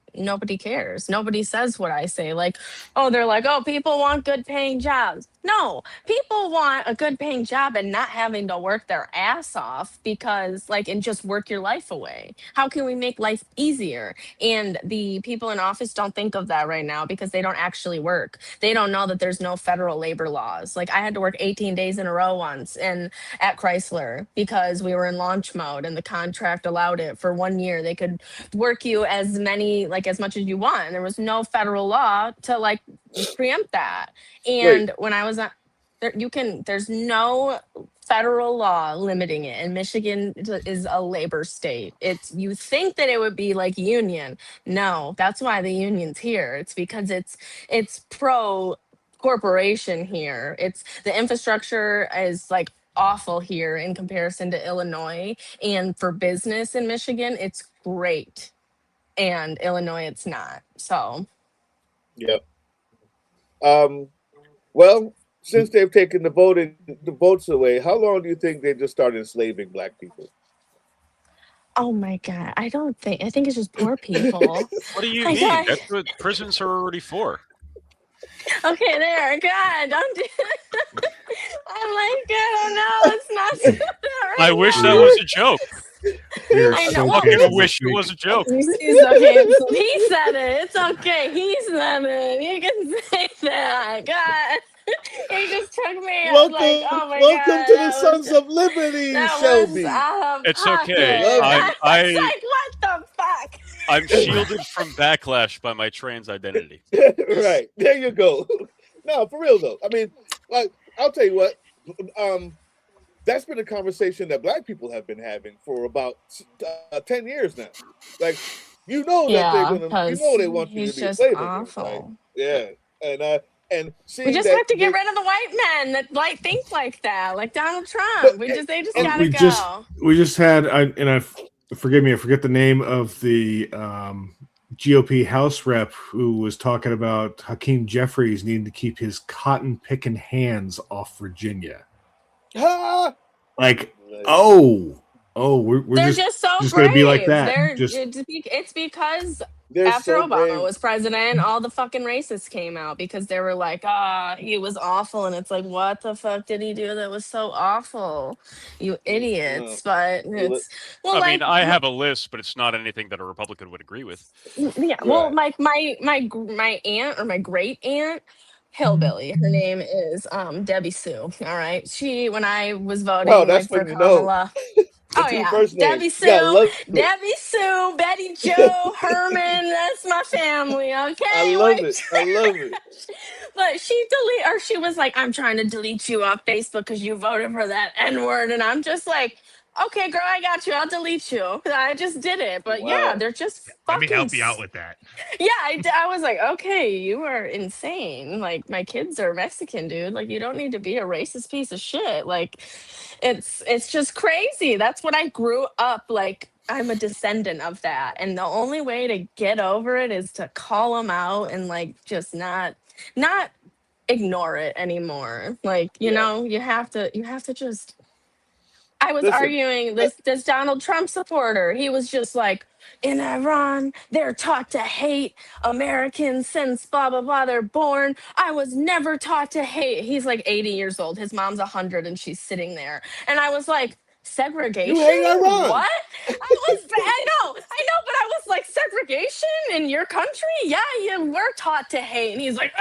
cares. Nobody says what I say. Like, oh, they're like, oh, people want good paying jobs. No, people want a good paying job and not having to work their ass off and just work your life away. How can we make life easier? And the people in office don't think of that right now because they don't actually work. They don't know that there's no federal labor laws. Like I had to work 18 days in a row once at Chrysler because we were in launch mode and the contract allowed it for 1 year. They could work you as much as you want. And there was no federal law to preempt that. And when I was there's no federal law limiting it, and Michigan is a labor state. You think that it would be like union. No, that's why the union's here. It's because it's pro corporation here. It's the infrastructure is awful here in comparison to Illinois, and for business in Michigan it's great, and Illinois it's not. So Yep. Well, since they've taken the votes away, how long do you think they just started enslaving Black people? oh my god, I think it's just poor people. What do you I mean? don't- That's what prisons are already for. Okay, there, God, don't do I'm like, I don't know, it's not right I wish now. that was a joke. You're I know. so Well, Fucking it's- wish it was a joke. It's okay. So he said it. It's okay. He said it. You can say that. God. He just took me. Welcome, oh my welcome God. to the that Sons was- of Liberty, that Shelby. was out of It's pocket. okay. I I- was like, what the fuck? I'm shielded from backlash by my trans identity. Right, there you go. No, for real though. I mean, I'll tell you what. That's been a conversation that Black people have been having for about 10 years now. Like, that they're gonna, they want you he's to be a just slave awful. again. Like, yeah, and seeing We just that have to get rid of the white men that think like that, like Donald Trump. But- They just and gotta go. we just had forgive me, I forget the name of the GOP House rep who was talking about Hakeem Jeffries needing to keep his cotton picking hands off Virginia. Ah! Like, we're They're just so just brave. gonna be like that. It's because They're after so Obama brave. was president, all the fucking racists came out because they were like, he was awful. And it's like, what the fuck did he do that was so awful? You idiots. But it's, well, I mean, I have a list, but it's not anything that a Republican would agree with. yeah, well, like my aunt or my great aunt, hillbilly. Her name is Debbie Sue. All right. When I was voting Wow, that's for when you know. Kamala. The Oh two yeah, first names. Debbie You gotta Sue, love it. Debbie Sue, Betty Joe, Herman. That's my family. Okay, I love it. I love it. But she was like, I'm trying to delete you off Facebook because you voted for that N-word. And I'm just like, okay, girl, I got you. I'll delete you. I just did it. But yeah, Wow. they're just Let me fucking. help you out with that. Yeah, I was like, okay, you are insane. Like, my kids are Mexican, dude. Like, you don't need to be a racist piece of shit. Like, it's just crazy. That's what I grew up like. I'm a descendant of that, and the only way to get over it is to call them out and like just not ignore it anymore. Like, Yeah. you have to just. I was Listen, arguing uh, this Donald Trump supporter. He was just like, in Iran, they're taught to hate Americans since blah blah blah. They're born. I was never taught to hate. He's like 80 years old. His mom's 100, and she's sitting there. And I was like, you segregation? hate Iran. What? I know, but I was like, segregation in your country? Yeah, we're taught to hate. And he's like,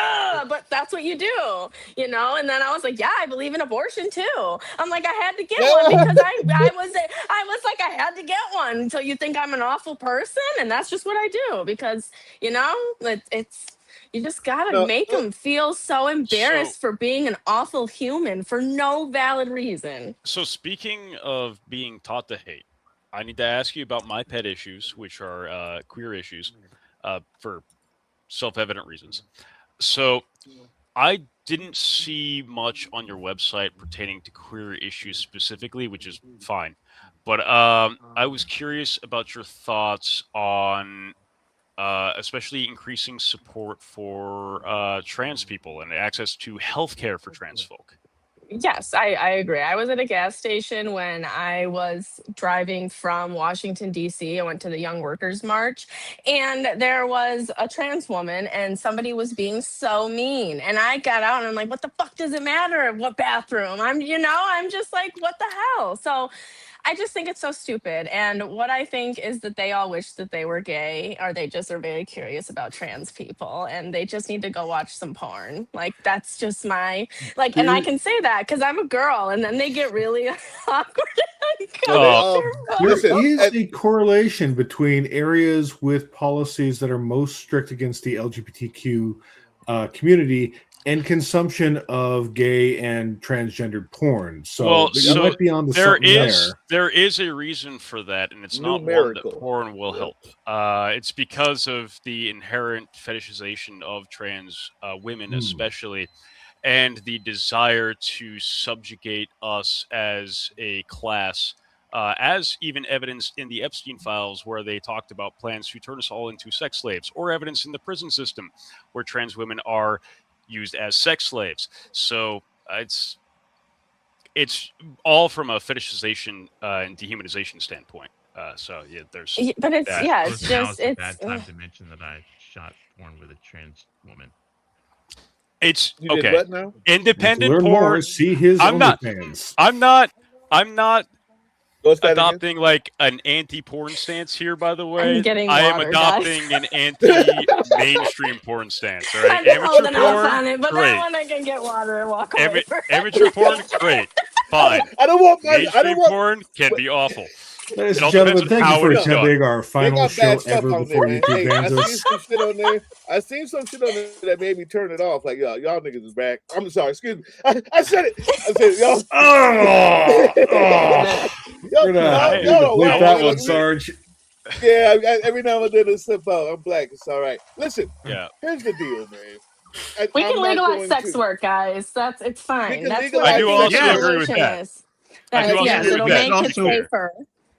but that's what you do, you know? And then I was like, yeah, I believe in abortion too. I'm like, I had to get one because I was like, I had to get one. So you think I'm an awful person? And that's just what I do because, you know, it's you just gotta No, make them feel so So, embarrassed for being an awful human for no valid reason. so speaking of being taught to hate, I need to ask you about my pet issues, which are queer issues, for self-evident reasons. So, I didn't see much on your website pertaining to queer issues specifically, which is fine. But I was curious about your thoughts on especially increasing support for trans people and access to healthcare for trans folk. Yes, I agree. I was at a gas station when I was driving from Washington, D.C. I went to the Young Workers March, and there was a trans woman, and somebody was being so mean. And I got out, and I'm like, what the fuck does it matter what bathroom? I'm just like, what the hell? So I just think it's so stupid. And what I think is that they all wish that they were gay, or they just are very curious about trans people, and they just need to go watch some porn. Like, that's just my like, and I Here, can say that because I'm a girl, and then they get really awkward and no, they Oh, all uncomfortable. there listen. is a correlation between areas with policies that are most strict against the LGBTQ community and consumption of gay and transgendered porn. So well, you so might be on to there something there. is a reason for that, and it's not one that Numerical. porn will help. It's because of the inherent fetishization of trans women, especially, and the desire to subjugate us as a class, as even evidenced in the Epstein files, where they talked about plans to turn us all into sex slaves, or evidence in the prison system where trans women are used as sex slaves. So it's all from a fetishization and dehumanization standpoint. So yeah, there's But it's that. yeah, Well, it's now just is a it's bad time to mention that I shot porn with a trans woman. It's You did okay. what now? To Independent learn more, porn. see his I'm not- OnlyFans. I'm not What's that again? adopting like an anti-porn stance here. By the way, getting I am water, adopting guys. an anti-mainstream porn stance. All right, I've been holding amateur off porn, on it, but great. that one I can get water and walk away from. Amateur porn, great, fine. I don't want my. I Mainstream don't want. porn can be awful. Ladies It and all gentlemen, depends on thank you how for it is done. attending our They final got show bad stuff ever on before there, man. YouTube Hey, bans I us. seen some shit on there. I seen some shit on there that made me turn it off. Like, y'all niggas is back. I'm sorry, excuse me. I said it. I said it, y'all. We're gonna y'all don't bleep like that it. one, Like, Sarge. yeah, every now and then it slip out. I'm black. It's all right. Listen, Yeah, here's the deal, man. We I'm can not legalize going sex to. work, guys. It's fine. can That's what legalize I I do think also the Yes. agree with solution that. is. I do That also yes, agree with it'll that. make it Also- safer.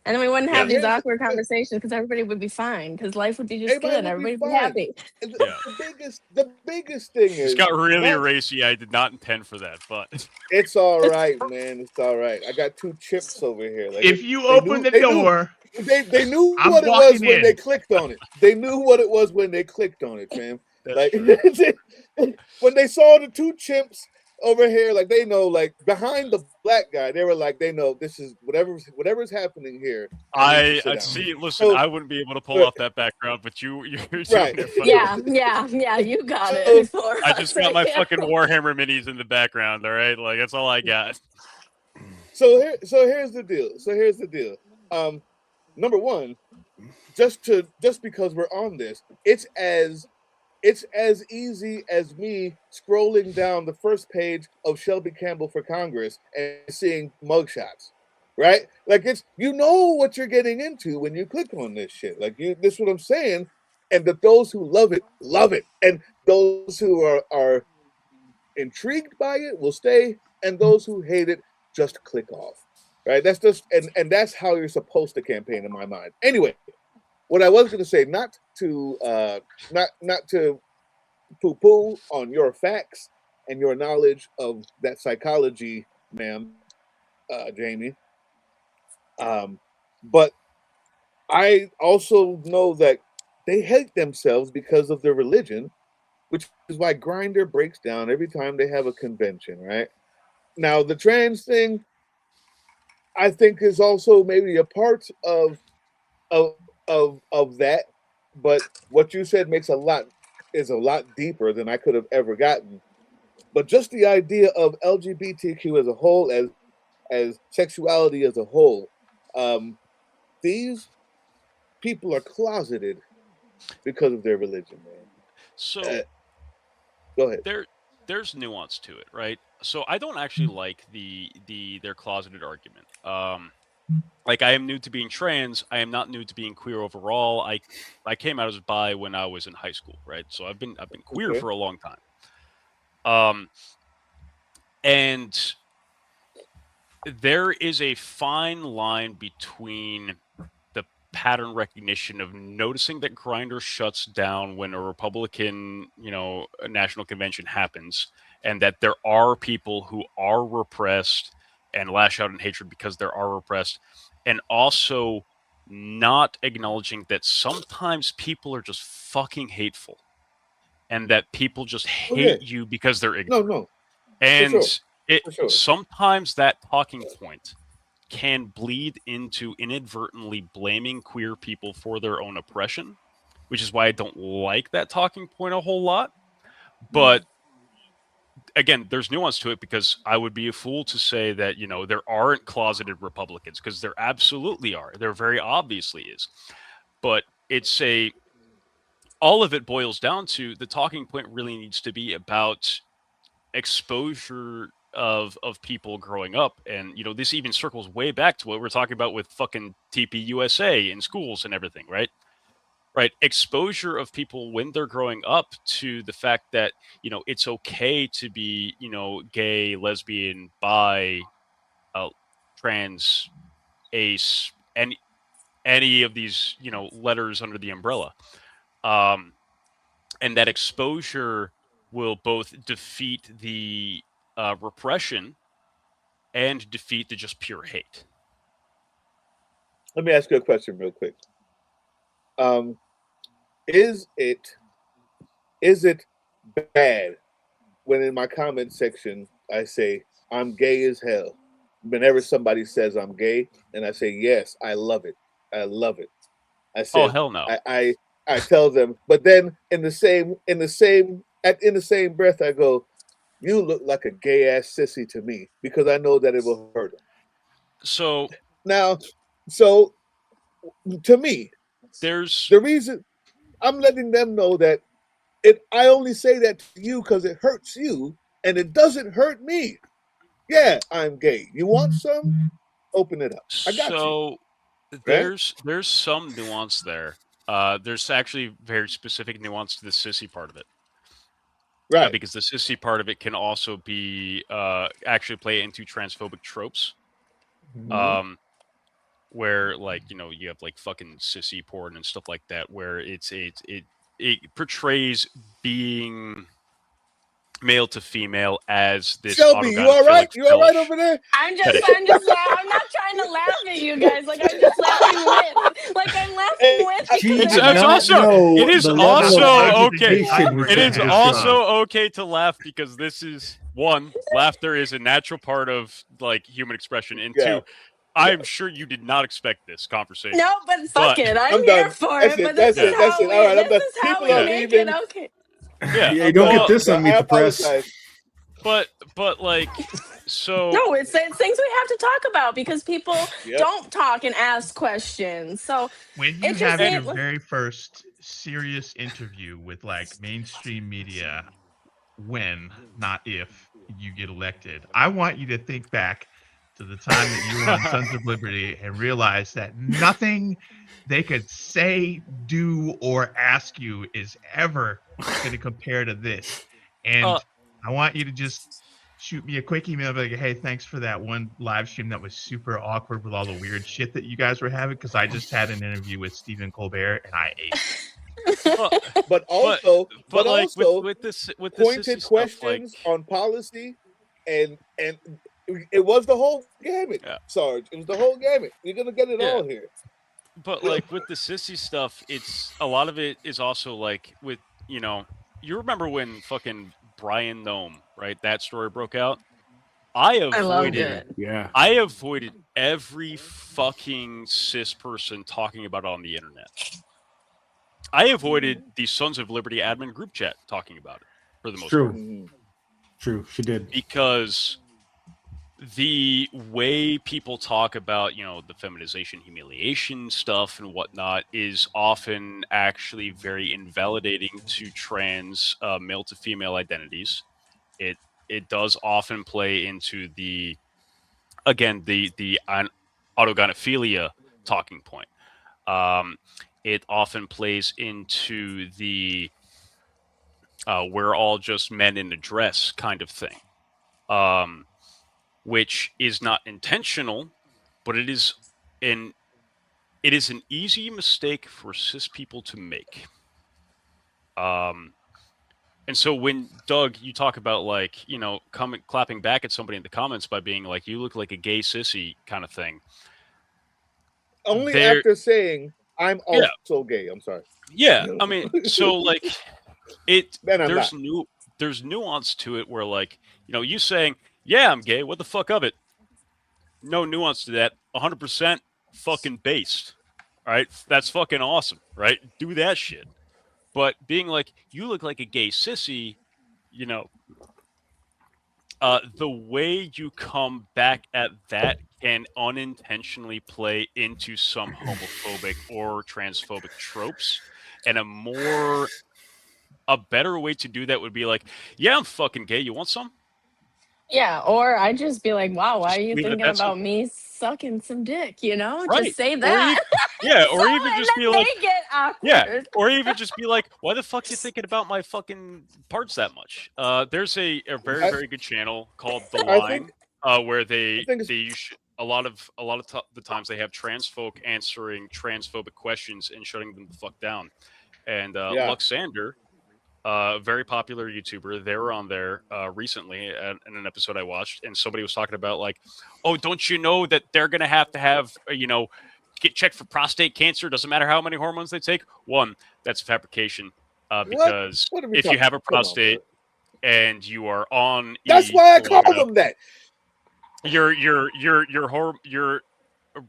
And then we wouldn't have Yeah. these awkward conversations because everybody would be fine. Because life would be just Everybody good. would Everybody be would be fine. happy. And Yeah. the biggest thing is It's got really not- racy. I did not intend for that, but It's all right, man. It's all right. I got two chips over here. Like, If you they open knew- the door, they knew I'm what it was walking when in. they clicked on it. They knew what it was when they clicked on it, fam. that's Like true. when they saw the two chimps over here, like they know, like behind the black guy, they were like, they know this is whatever's happening here. I I see. Listen, So- I wouldn't be able to pull off that background, but you're doing Right. it fine. Yeah. You got it. So, before I just us, got my yeah. fucking Warhammer minis in the background. All right, like that's all I got. So here's the deal. Number one, just because we're on this, it's it's as easy as me scrolling down the first page of Shelby Campbell for Congress and seeing mugshots, right? Like it's you know what you're getting into when you click on this shit. Like this is what I'm saying, and that those who love it, and those who are intrigued by it will stay, and those who hate it just click off, right? That's just and that's how you're supposed to campaign in my mind. Anyway, what I was going to say, not to poo-poo on your facts and your knowledge of that psychology, ma'am, Jamie. But I also know that they hate themselves because of their religion, which is why Grindr breaks down every time they have a convention, right? Now, the trans thing, I think, is also maybe a part of that, but what you said is a lot deeper than I could have ever gotten. But just the idea of LGBTQ as a whole, as sexuality as a whole, these people are closeted because of their religion, man. So Go ahead. there's nuance to it, right? So I don't actually like their closeted argument. Like I am new to being trans. I am not new to being queer overall. I came out as bi when I was in high school, right? So I've been queer for a long time. And there is a fine line between the pattern recognition of noticing that Grindr shuts down when a Republican, national convention happens, and that there are people who are repressed and lash out in hatred because there are repressed, and also not acknowledging that sometimes people are just fucking hateful, and that people just hate you because they're ignorant. No. And For sure. sometimes that talking point can bleed into inadvertently blaming queer people for their own oppression, which is why I don't like that talking point a whole lot. But again, there's nuance to it, because I would be a fool to say that, there aren't closeted Republicans, because there absolutely are. There very obviously is. But all of it boils down to the talking point really needs to be about exposure of people growing up. And this even circles way back to what we're talking about with fucking TPUSA in schools and everything, right? Exposure of people when they're growing up to the fact that it's okay to be gay, lesbian, bi, trans, ace, and any of these letters under the umbrella, and that exposure will both defeat the repression and defeat the just pure hate. Let me ask you a question real quick. Is it bad when in my comment section I say I'm gay as hell whenever somebody says I'm gay, and I say yes, I love it. I say, oh hell no. I tell them, but then in the same breath I go, you look like a gay ass sissy to me, because I know that it will hurt them. So to me, there's the reason I'm letting them know that I only say that to you because it hurts you and it doesn't hurt me. Yeah, I'm gay. You want some? Open it up. I got you. So there's some nuance there. There's actually very specific nuance to the sissy part of it. Right. Because the sissy part of it can also be actually play into transphobic tropes. Mm-hmm. Where you have fucking sissy porn and stuff like that, where it portrays being male to female as this. Shelby, you all right? You all right over there? I'm not trying to laugh at you guys. I'm just laughing with. I'm laughing with. It is also okay to laugh, because this is one, laughter is a natural part of human expression, and two, I'm sure you did not expect this conversation. No, but fuck it. I'm here for it. But this is how we make it okay. Yeah, you don't get this on Meet the Press. But so no, it's things we have to talk about, because people don't talk and ask questions. So when you have your very first serious interview with like mainstream media when, not if, you get elected. I want you to think back to the time that you were on Sons of Liberty and realize that nothing they could say, do, or ask you is ever going to compare to this. And I want you to just shoot me a quick email like, hey, thanks for that one live stream that was super awkward with all the weird shit that you guys were having, because I just had an interview with Stephen Colbert and I ate it. But also, with this pointed questions on policy, and it was the whole gamut, Sarge. It was the whole gamut. You're gonna get it all here. But like with the sissy stuff, it's a lot of it is also like with, you know, you remember when fucking Brian Nome, right? That story broke out. I avoided every fucking cis person talking about it on the internet. I avoided the Sons of Liberty admin group chat talking about it for the most part. True, she did. Because the way people talk about, you know, the feminization, humiliation stuff and whatnot is often actually very invalidating to trans male to female identities. It does often play into the autogynephilia talking point. It often plays into the we're all just men in a dress kind of thing, which is not intentional, but it is an easy mistake for cis people to make. And so when, Doug, you talk about like, you know, clapping back at somebody in the comments by being like, you look like a gay sissy kind of thing. Only after saying I'm also gay. I'm sorry. Yeah, I mean, so like there's nuance to it where like, you know, you saying, yeah, I'm gay, what the fuck of it? No nuance to that. 100% fucking based. All right, that's fucking awesome, right? Do that shit. But being like, you look like a gay sissy, you know, the way you come back at that can unintentionally play into some homophobic or transphobic tropes. And a better way to do that would be like, yeah, I'm fucking gay. You want some? Yeah, or I'd just be like, wow, why are you thinking about me sucking some dick, you know? Right. Just say that. Or even just be like, they get awkward. Yeah, or even just be like, why the fuck are you thinking about my fucking parts that much? There's a very, very good channel called The Line, where they a lot of the times they have trans folk answering transphobic questions and shutting them the fuck down. And Luxander, very popular YouTuber, they were on there recently in an episode I watched, and somebody was talking about like, oh, don't you know that they're gonna have to have get checked for prostate cancer? Doesn't matter how many hormones they take. One, that's a fabrication, because if you have a prostate and you are on, that's why I call them that. Your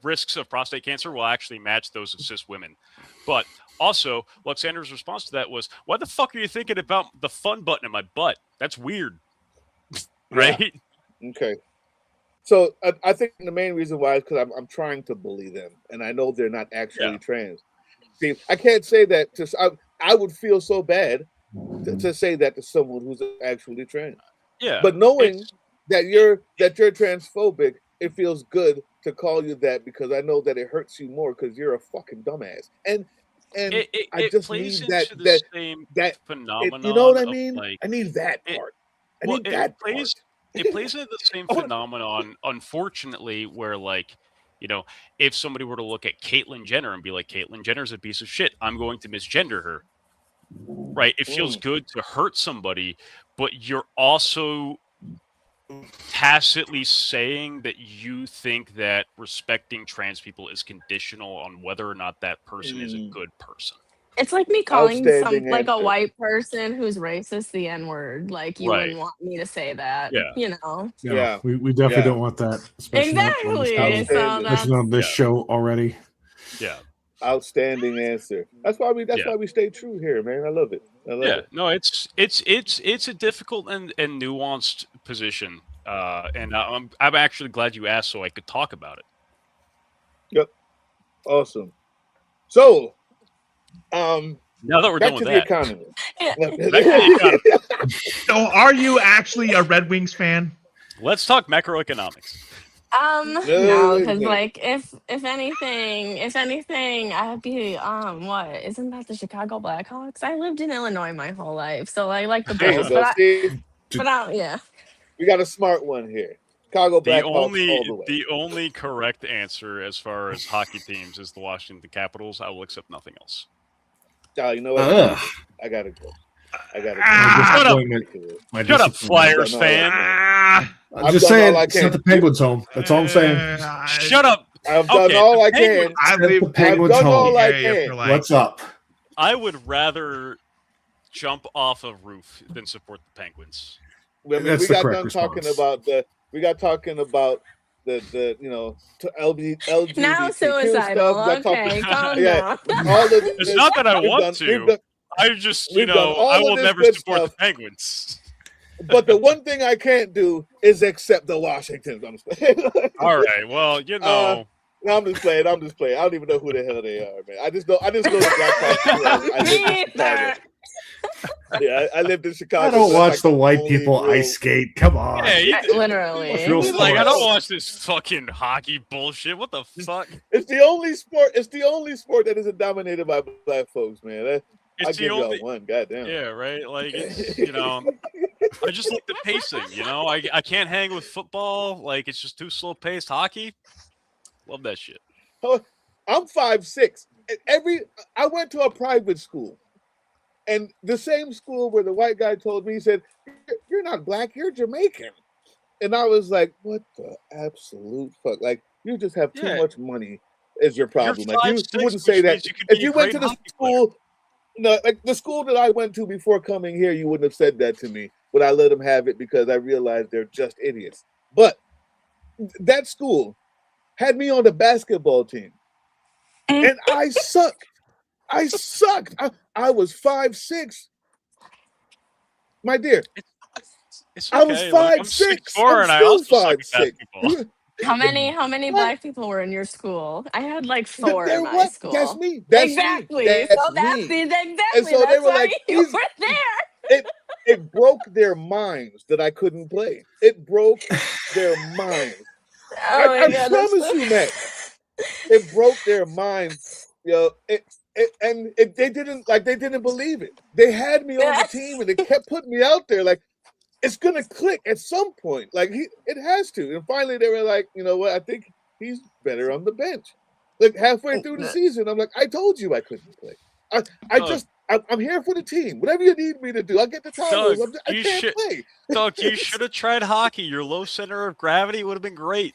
risks of prostate cancer will actually match those of cis women, but. Also, Luxander's response to that was, why the fuck are you thinking about the fun button in my butt? That's weird. Right? Yeah. Okay. So I think the main reason why is because I'm trying to bully them, and I know they're not actually trans. See, I can't say that I would feel so bad to say that to someone who's actually trans. Yeah. But knowing that you're transphobic, it feels good to call you that, because I know that it hurts you more because you're a fucking dumbass. And I just plays need that into the same phenomenon. You know what I mean? I need that part. It plays into the same phenomenon, unfortunately, where like, you know, if somebody were to look at Caitlyn Jenner and be like, Caitlyn Jenner's a piece of shit, I'm going to misgender her. Right? It feels good to hurt somebody, but you're also tacitly saying that you think that respecting trans people is conditional on whether or not that person is a good person. It's like me calling a white person who's racist the N-word. Like, you wouldn't want me to say that. Yeah. You know? Yeah. We definitely don't want that. Exactly. Especially on this show already. Yeah. Outstanding answer. That's why we stay true here, man. I love it. No, it's a difficult and nuanced position, and I'm actually glad you asked so I could talk about it. Yep. Awesome. So, Now that we're Back done to with the that, economy. Yeah. back to the economy. So, are you actually a Red Wings fan? Let's talk macroeconomics. No, wait a because minute. like if anything, I'd be what? Isn't that the Chicago Blackhawks? I lived in Illinois my whole life, so I like the There you Bulls, go. See, yeah. we got a smart one here. Chicago Blackhawks all the way. The only correct answer as far as hockey teams is the Washington Capitals. I will accept nothing else. Oh, you know what? Ugh. I gotta go. I gotta Ah, go. Shut up, Flyers fan. I'm just saying, set the Penguins home. That's all I'm saying. Shut up. I've done Okay, all the I can. Penguins- I Set live the Penguins I've done home. all I area can. for like What's up? I would rather jump off a roof than support the Penguins. I mean, That's we the got correct done response. talking about the LGBT Now stuff. suicidal. We got Okay, calm yeah, down. all of It's this- not that I we've want done- to. we've done- I just, we've done all I of will this never good support stuff. the Penguins. But the one thing I can't do is accept the Washingtons. I'm just playing. All right. Well, you know. No, I'm just playing. I don't even know who the hell they are, man. I just know the Blackhawks. I lived in Me Chicago. either. Yeah, I lived in Chicago. I don't so watch that's the like white only people real- ice skate. Come on. Yeah, you, Literally. Real he's like, I sports. don't watch this fucking hockey bullshit. What the fuck? It's the only sport. It's the only sport that isn't dominated by black folks, man. I'll It's give the only. y'all one. Goddamn. Yeah, right. Like it's I just like the pacing. I can't hang with football. Like it's just too slow paced. Hockey, love that shit. I'm 5'6". I went to a private school, and the same school where the white guy told me, he said, "You're not black, you're Jamaican," and I was like, "What the absolute fuck? Like you just have too Yeah. much money is your problem. You're Like you 5'6", wouldn't say which that means you could if be you a went great to the hockey player. school." No, like the school that I went to before coming here, you wouldn't have said that to me, but I let them have it because I realized they're just idiots. But that school had me on the basketball team, and I sucked. I sucked. I was 5'6". My dear, It's I was okay. Like, I'm 5'6". 6'4", and I also suck at 5'6". basketball. How many What? black people were in your school? I had like 4 There in my what? school. That's me. That's exactly. me. That's so that's me. exactly. And so they that's were why like, you "He's- were there. It broke their minds that I couldn't play. It broke their minds. Oh my I God, promise you, man. It broke their minds. They didn't believe it. They had me on the team and they kept putting me out there. Like it's gonna click at some point. Like it has to. And finally, they were like, you know what? I think he's better on the bench. Like halfway through the season, I'm like, I told you I couldn't play. I'm here for the team. Whatever you need me to do, I'll get the titles. I can't play. Doug, you should have tried hockey. Your low center of gravity would have been great.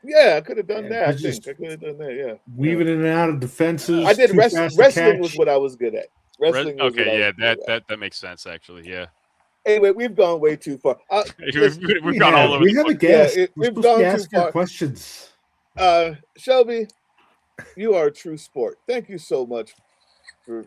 Yeah, I could have done that. I just think I could have done that. Yeah, weaving in and out of defenses. I did too wrestling. fast to Wrestling catch. was what I was good at. Wrestling. Was what I Okay, yeah, was good at. that makes sense actually. Yeah, Anyway, we've gone way too far. we've gone all over. We the have a fucking- guest. Yeah, We're we've supposed to gone be too asking our far. questions. Shelby, you are a true sport. Thank you so much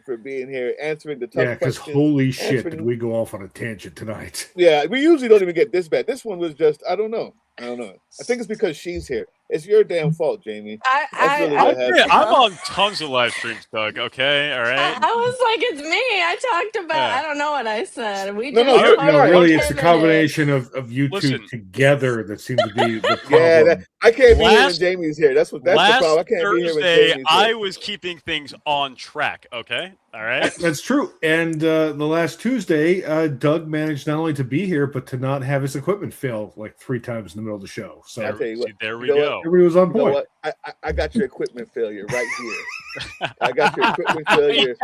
for being here, answering the tough Yeah, because questions. holy shit, answering- did we go off on a tangent tonight? Yeah, we usually don't even get this bad. This one was just, I don't know. I think it's because she's here. It's your damn fault, Jamie. That's really what happened. I'm on tons of live streams, Doug. Okay, all right. I was like, it's me. I talked about. Yeah. I don't know what I said. We No, just no, you're No, right. really, it's a pivoted. combination of you two Listen. together that seem to be the problem. Yeah, I can't be here when Last- Jamie's here. That's the Last problem. I can't be here when Thursday, Jamie's I here. was keeping things on track. Okay, all right. That's true. And the last Tuesday, Doug managed not only to be here, but to not have his equipment fail like 3 times in the middle of the show. So I'll tell you what. See, there we You know go. everybody was on You know point. what? I got your equipment failure right here. I got your equipment failure.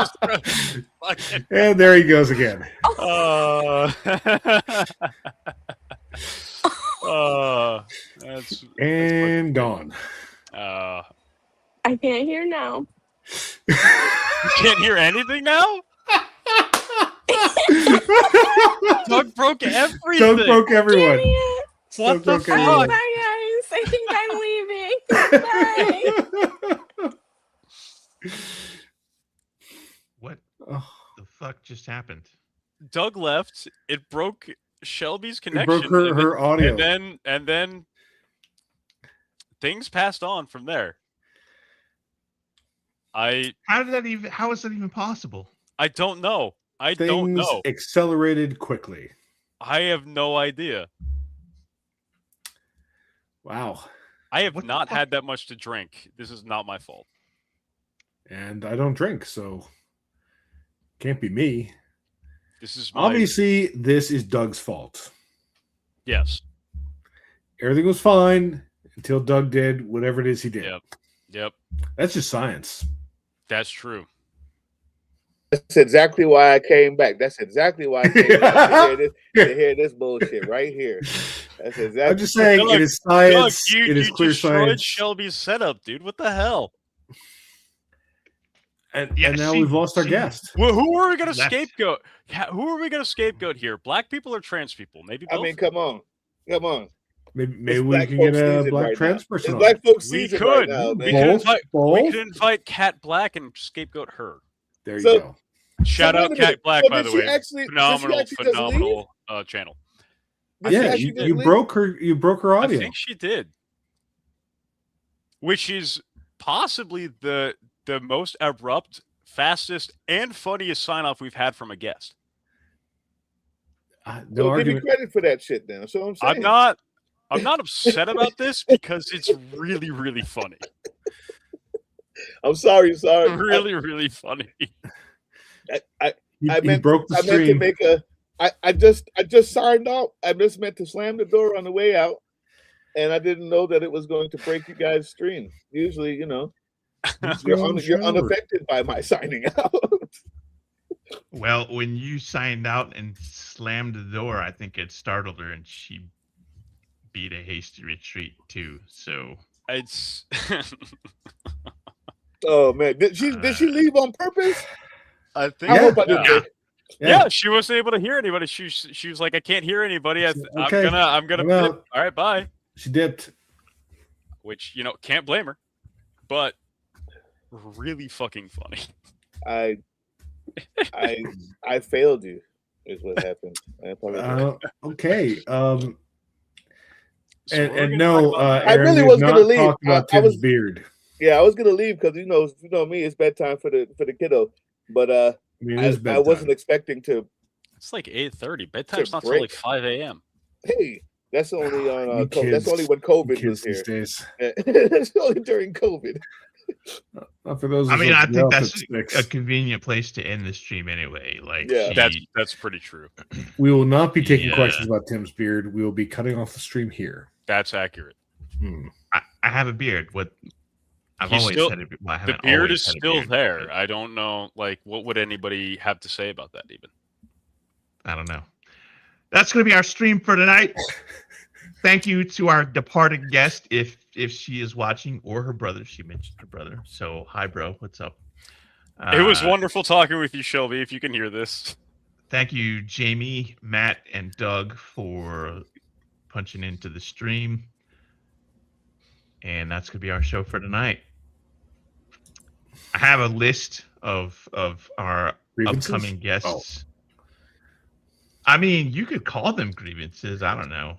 Fucking- And there he goes again. That's And gone. uh, I can't hear now. you can't hear anything now. Doug broke everything. Doug broke everyone. Damn it. What the Doug broke Oh, fuck? bye, guys. I think I'm leaving. Bye. What Oh, the fuck just happened? Doug left. It broke Shelby's it connection. broke her audio. and then things passed on from there. How is that even possible? I don't know. I Things don't know. accelerated quickly. I have no idea. Wow. I have What the not fuck? had that much to drink. This is not my fault. And I don't drink, so can't be me. This is my Obviously, this is Doug's fault. yes. Everything was fine until Doug did whatever it is he did. Yep. That's just science. That's true. That's exactly why I came back. That's exactly why I came back to hear this bullshit right here. That's exactly. I'm just saying, Doug, it is science. Doug, it is you clear destroyed science. Shelby's setup, dude. What the hell? And Yeah, now she- we've lost our she- guest. Well, who are we going to Left. scapegoat? Who are we going to scapegoat here? Black people or trans people? Maybe both. I mean, come on. Maybe It's we black can get folks a season black right trans now. person It's on. black folks We season could. right now, We man. could invite Cat Black and scapegoat her. There you So- go. Shout wait out a Cat minute. Black, So by did the she way. actually- did she Phenomenal actually just channel. Did she Yeah, actually you just leave? broke her. You broke her I audio. think she did. Which is possibly the most abrupt, fastest, and funniest sign off we've had from a guest. No So give me argument. credit for that shit, then. That's what I'm saying. I'm not upset about this because it's really, really funny. I'm sorry. Really, really funny. I You meant broke the I meant to stream. make a. I just signed out. I just meant to slam the door on the way out, and I didn't know that it was going to break you guys' stream. Usually, you're unaffected by my signing out. Well, when you signed out and slammed the door, I think it startled her, and she beat a hasty retreat too. So It's Oh man, did she leave on purpose? I think I Yeah. hope I didn't. Yeah. yeah, she wasn't able to hear anybody. She was like, I can't hear anybody. Okay, I'm gonna I'm dip. out. All right, bye. She dipped. Which can't blame her, but really fucking funny. I failed you. Is what happened. I apologize. Okay. So we're And gonna no, talk about- I Aaron, really we've was gonna not leave. talked about I Tim's was- beard. Yeah, I was gonna leave because you know me. It's bedtime for the kiddo. But I mean, it is I bedtime. wasn't expecting to. It's like 8:30. Bedtime's not till break. like 5 a.m. Hey, that's only on. You That's kids- only when COVID Kids was these here. days. That's only during COVID. Not for those. I mean, I think that's six. a convenient place to end the stream anyway. Like, Yeah. That's pretty true. We will not be taking Yeah. questions about Tim's beard. We will be cutting off the stream here. That's accurate. I have a beard. What I've He's always still- said it. Well, I The haven't beard always is had a still beard, there. but I don't know, like, what would anybody have to say about that even? I don't know. That's going to be our stream for tonight. Thank you to our departed guest, if she is watching, or her brother. She mentioned her brother. So, hi, bro. What's up? It was wonderful talking with you, Shelby, if you can hear this. Thank you, Jamie, Matt, and Doug, for punching into the stream. And that's going to be our show for tonight. I have a list of our Grievances? upcoming guests. I mean, you could call them grievances. I don't know.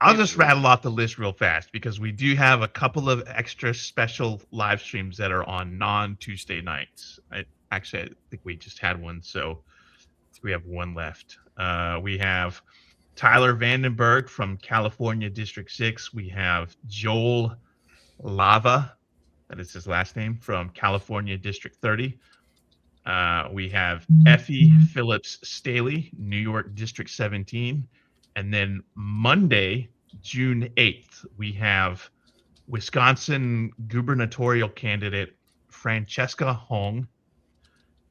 I'll just rattle off the list real fast because we do have a couple of extra special live streams that are on non-Tuesday nights. I think we just had one, so we have one left. We have Tyler Vandenberg from California District 6. We have Joel Lava, that is his last name, from California District 30. We have Effie Phillips Staley, New York District 17. And then Monday, June 8th, we have Wisconsin gubernatorial candidate Francesca Hong.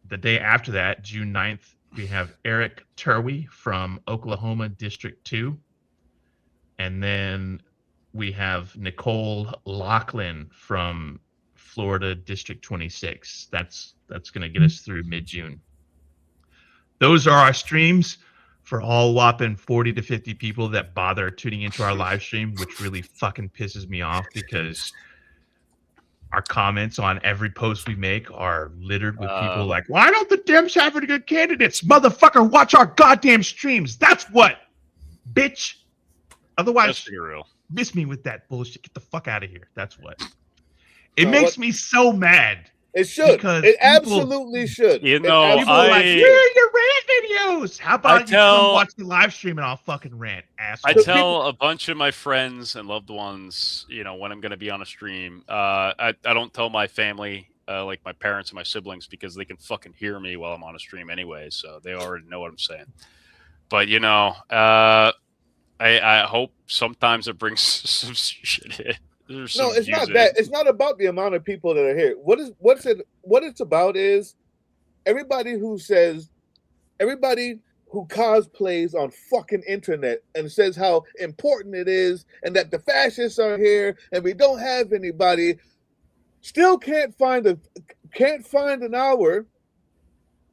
The day after that, June 9th, we have Eric Turwey from Oklahoma District 2. And then we have Nicole Laughlin from Florida District 26. That's going to get us through mid-June. Those are our streams for all whopping 40 to 50 people that bother tuning into our live stream, which really fucking pisses me off because our comments on every post we make are littered with people like, why don't the Dems have any good candidates? Motherfucker, watch our goddamn streams. That's what, bitch. Otherwise, Let's be real. miss me with that bullshit. Get the fuck out of here. That's what. It makes me so mad. It should. Because It people- absolutely should. You It know, People are like, I- here are your rant videos. How about you tell- come watch the live stream and I'll fucking rant, asshole. I tell a bunch of my friends and loved ones, when I'm going to be on a stream. I don't tell my family, like my parents and my siblings, because they can fucking hear me while I'm on a stream anyway, so they already know what I'm saying. But I hope sometimes it brings some shit in. No, it's not that. It's not about the amount of people that are here. What it's about is everybody who cosplays on fucking internet and says how important it is and that the fascists are here and we don't have anybody, still can't find an hour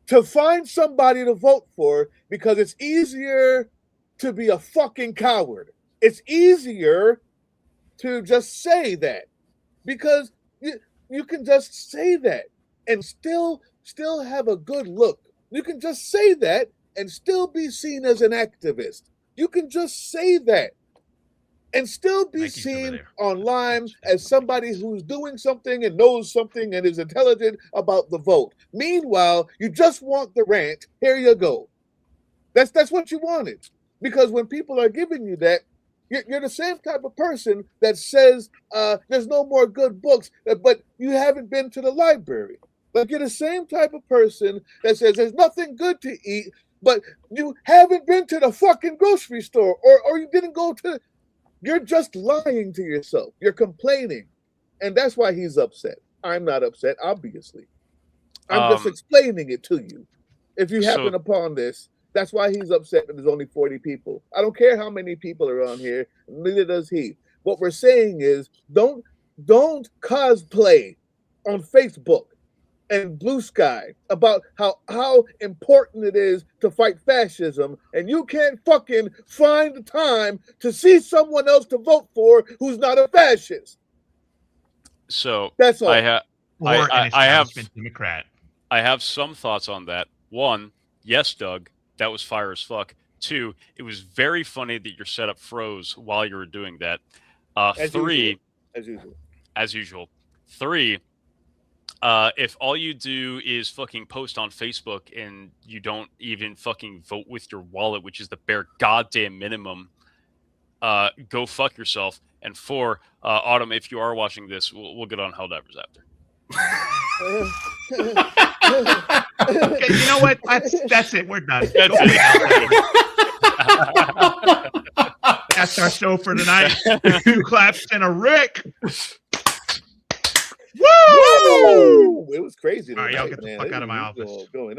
to find somebody to vote for because it's easier to be a fucking coward. It's easier to just say that because you can just say that and still have a good look. You can just say that and still be seen as an activist. You can just say that and still be seen online as somebody who's doing something and knows something and is intelligent about the vote. Meanwhile, you just want the rant. Here you go. That's what you wanted. Because when people are giving you that, you're the same type of person that says there's no more good books, but you haven't been to the library. Like you're the same type of person that says there's nothing good to eat, but you haven't been to the fucking grocery store or you didn't go to. You're just lying to yourself. You're complaining. And that's why he's upset. I'm not upset, obviously. I'm just explaining it to you. If you happen upon this, that's why he's upset that there's only 40 people. I don't care how many people are on here. Neither does he. What we're saying is don't cosplay on Facebook and Blue Sky about how important it is to fight fascism, and you can't fucking find the time to see someone else to vote for who's not a fascist. So that's all. I have Democrat. I have some thoughts on that. One, yes, Doug. That was fire as fuck. Two, it was very funny that your setup froze while you were doing that. As usual. Three, if all you do is fucking post on Facebook and you don't even fucking vote with your wallet, which is the bare goddamn minimum, go fuck yourself. And four, Autumn, if you are watching this, we'll get on Helldivers after. Okay, you know what? That's it. We're done. That's it. That's our show for tonight. 2 claps and a Rick. Woo! It was crazy. All right, y'all get the fuck out of my office. All right.